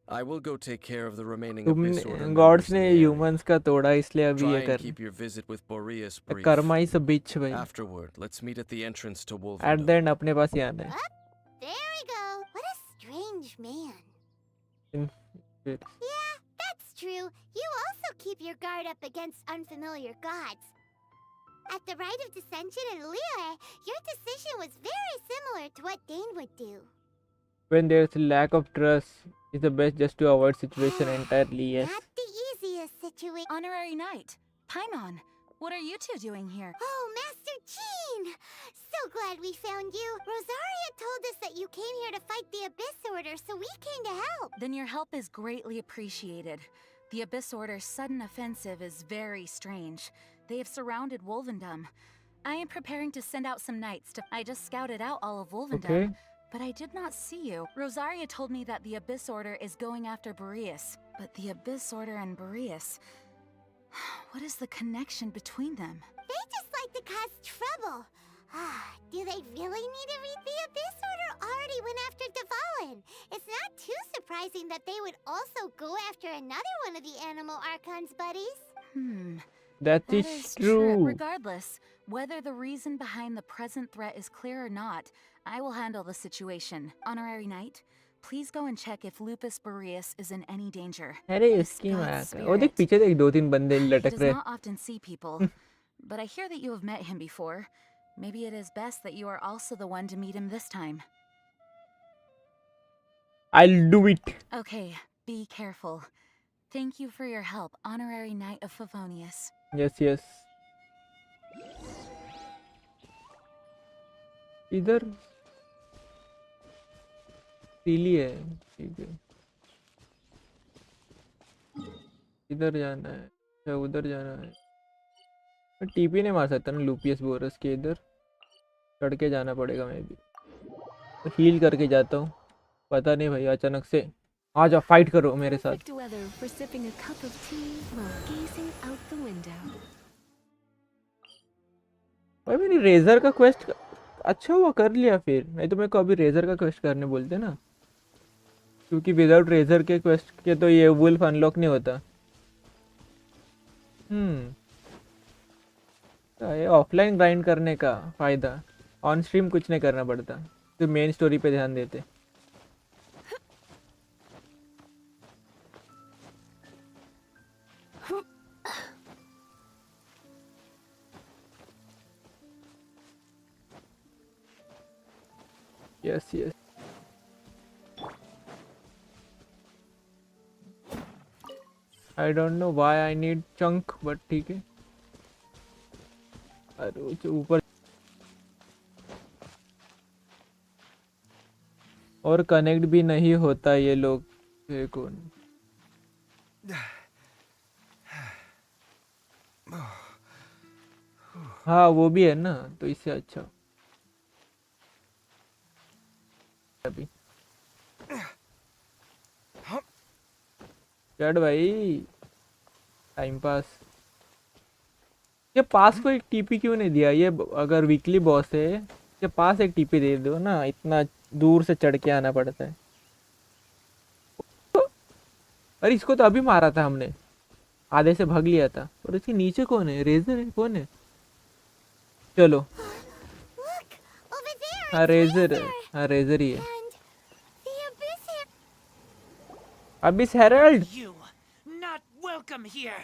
I will go take care of the remaining Abyss Order तुमने members God's in ने the area. Humans का तोड़ा इसलिए अभी Try ये and कर. keep your visit with Boreas brief. Karma is a bitch भाई. Afterward, let's meet at the entrance to at Wolvendom. The end अपने पास ही आना है. There we go. What a strange man. फिर Yeah, that's true. You also keep your guard up against unfamiliar gods. At the Rite of Dissension in Liyue, your decision was very similar to what Dane would do. when there's a lack of trust, it's the best just to avoid situation entirely. Yes. Not the easiest situation. Honorary Knight, Paimon, what are you two doing here? Oh, Master Jean! So glad we found you. Rosaria told us that you came here to fight the Abyss Order, so we came to help. Then your help is greatly appreciated. The Abyss Order's sudden offensive is very strange. They have surrounded Wolvendom. I am preparing to send out some knights to... I just scouted out all of Wolvendom. Okay. But I did not see you. Rosaria told me that the Abyss Order is going after Boreas. But the Abyss Order and Boreas... What is the connection between them? They just like to cause trouble. Do they really need to read? The Abyss Order already went after Devalin. It's not too surprising that they would also go after another one of the Animal Archon's buddies. That That is is true. Regardless, whether the reason behind the present threat is clear or not, I will handle the situation. Honorary Knight, please go and check if Lupus Boreas is in any danger. अरे This इसकी god माँ का. spirit. वो देख पीछे देख 2-3 बंदे He लटक does रहे. not often see people, but I hear that you have met him before. Maybe it is best that you are also the one to meet him this time. I'll do it. Okay, be careful. Thank you for your help, Honorary Knight of Favonius. Yes, yes. इधर सीली है. ठीक है. इधर जाना है. अच्छा उधर जाना है. मैं टीपी नहीं मार सकता ना लूपियस बोरस के. इधर चढ़ के जाना पड़ेगा. मैं भी हील करके जाता हूँ. पता नहीं भाई अचानक से आ जाओ फाइट करो मेरे साथ. Perfect weather for sipping a cup of tea while gazing out the window. भाई मैंने रेजर का क्वेस्ट अच्छा हुआ कर लिया. फिर नहीं तो मेरे को अभी रेजर का क्वेस्ट करने बोलते ना, क्योंकि विदाउट रेजर के क्वेस्ट के तो ये वुल्फ अनलॉक नहीं होता. ये ऑफलाइन ग्राइंड करने का फायदा. ऑन स्ट्रीम कुछ नहीं करना पड़ता, तो मेन स्टोरी पे ध्यान देते. Yes, yes. I don't know why I need chunk, but ठीक है. अरे ऊपर और कनेक्ट भी नहीं होता ये लोग. ये कौन? हाँ वो भी है ना, तो इससे अच्छा. अभी चढ़ भाई. Time pass. ये पास को एक टीपी क्यों नहीं दिया? ये अगर वीकली बॉस है ये पास एक टीपी दे दो ना. इतना दूर से चढ़ के आना पड़ता है. अरे इसको तो अभी मारा था हमने, आधे से भाग लिया था. और इसके नीचे कौन है? रेजर है? कौन है? चलो. Look, over there. हाँ it's रेजर है. Razor. हाँ रेजर ही है. And the Abyss here. अभी Herald You not welcome here.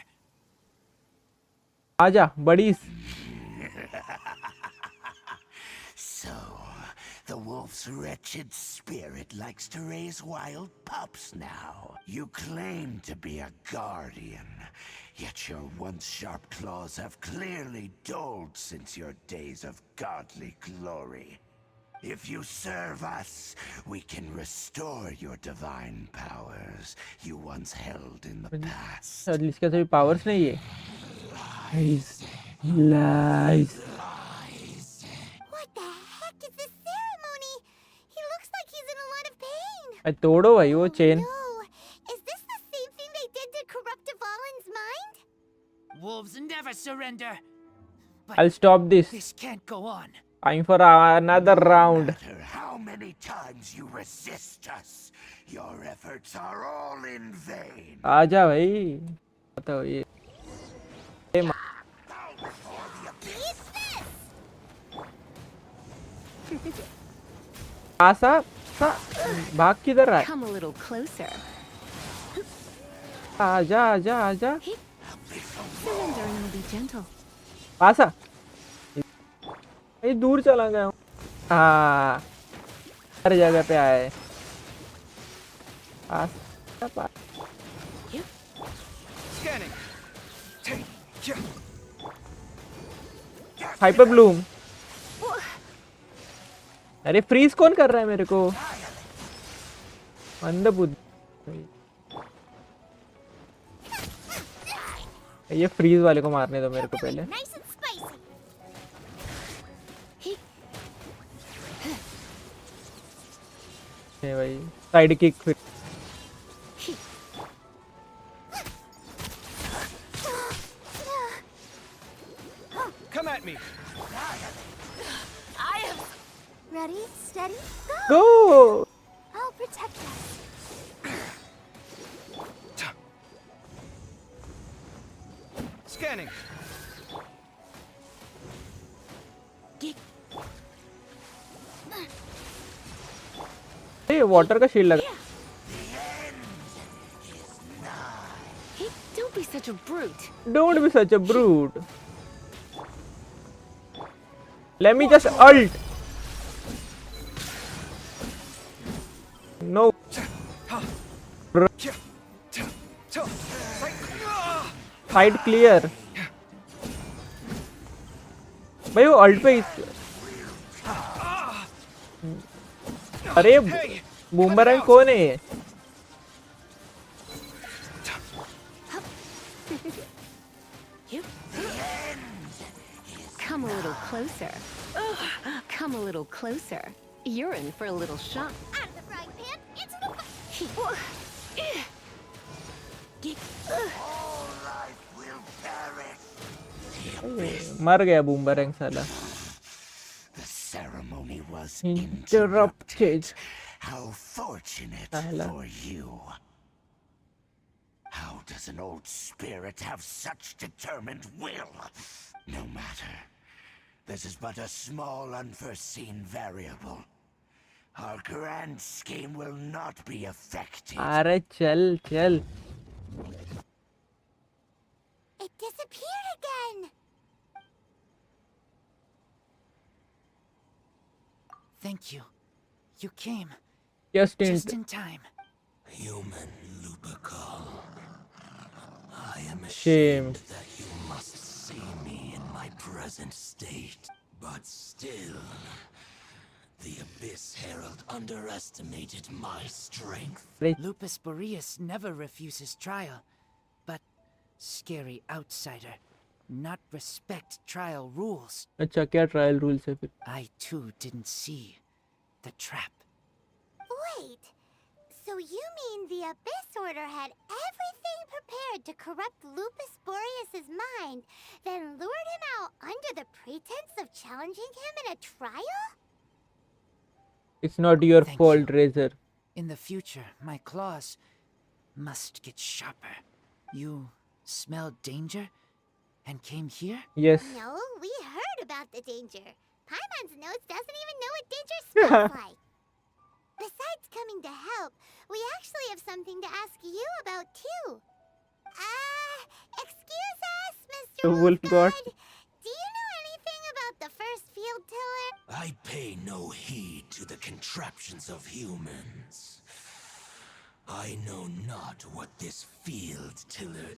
आजा बड़ी. So, the wolf wolf's wretched spirit likes to raise wild pups now. You claim to be a guardian, yet your once sharp claws have clearly dulled since your days of godly glory. If you serve us, we can restore your divine powers you once held in the past. शायद इसके सभी powers नहीं है. Lies. What the heck is this ceremony? He looks like he's in a lot of pain. I तोड़ो भाई वो chain. No, is this the same thing they did to corrupt Dvalin's mind? Wolves never surrender. I'll stop this. This can't go on. Time for another round. No matter how many times you resist us, your efforts are all in vain. आजा भाई. बताओ ये. आसा भाग किधर रहा है? Come a little closer. आजा आजा आजा. Surrender and will be gentle. आसा ये दूर चला गया हूँ. हाँ हर जगह पे आए. आसा Scanning. Hyper Bloom. अरे फ्रीज कौन कर रहा है मेरे को? मंदबुद्धि. ये फ्रीज वाले को मारने दो मेरे को पहले. Nice and spicy. ये भाई साइड किक फिर. Come at me. Ready, steady, go! Go. I'll protect us. Scanning. ये वाटर का शील्ड लगा. Hey, don't be such a brute. Don't be such a brute. Let me just ult. No. Side clear. भाई वो alt पे. अरे boomerang कौन है ये? Come a little closer. Come a little closer. You're in for a little shock. Out of the frying pan, into the... All life will perish. मर गया boomerang साला. The ceremony was Interrupted. How fortunate Salah. for you. How does an old spirit have such determined will? No matter. This is but a small unforeseen variable. Our grand scheme will not be affected. अरे चल चल. It disappeared again. Thank you. You came Just in time. Human Lupercal. I am Ashamed. that you must see me in my present state. But still, the Abyss Herald underestimated my strength. Lupus Boreas never refuses trial, but scary outsider not respect trial rules. अच्छा क्या trial rules है फिर? I too didn't see the trap. Wait, so you mean the Abyss Order had everything prepared to corrupt Lupus Boreas's mind, then lured him out under the pretense of challenging him in a trial? It's not your Thank fault, you. Razor. In the future, my claws must get sharper. You smelled danger and came here? Yes. No, we heard about the danger. Paimon's nose doesn't even know what danger smells like. Besides coming to help, we actually have something to ask you about too. Excuse us, Mr. The wolf god. Do you know anything about the first field tiller? I pay no heed to the contraptions of humans. I know not what this field tiller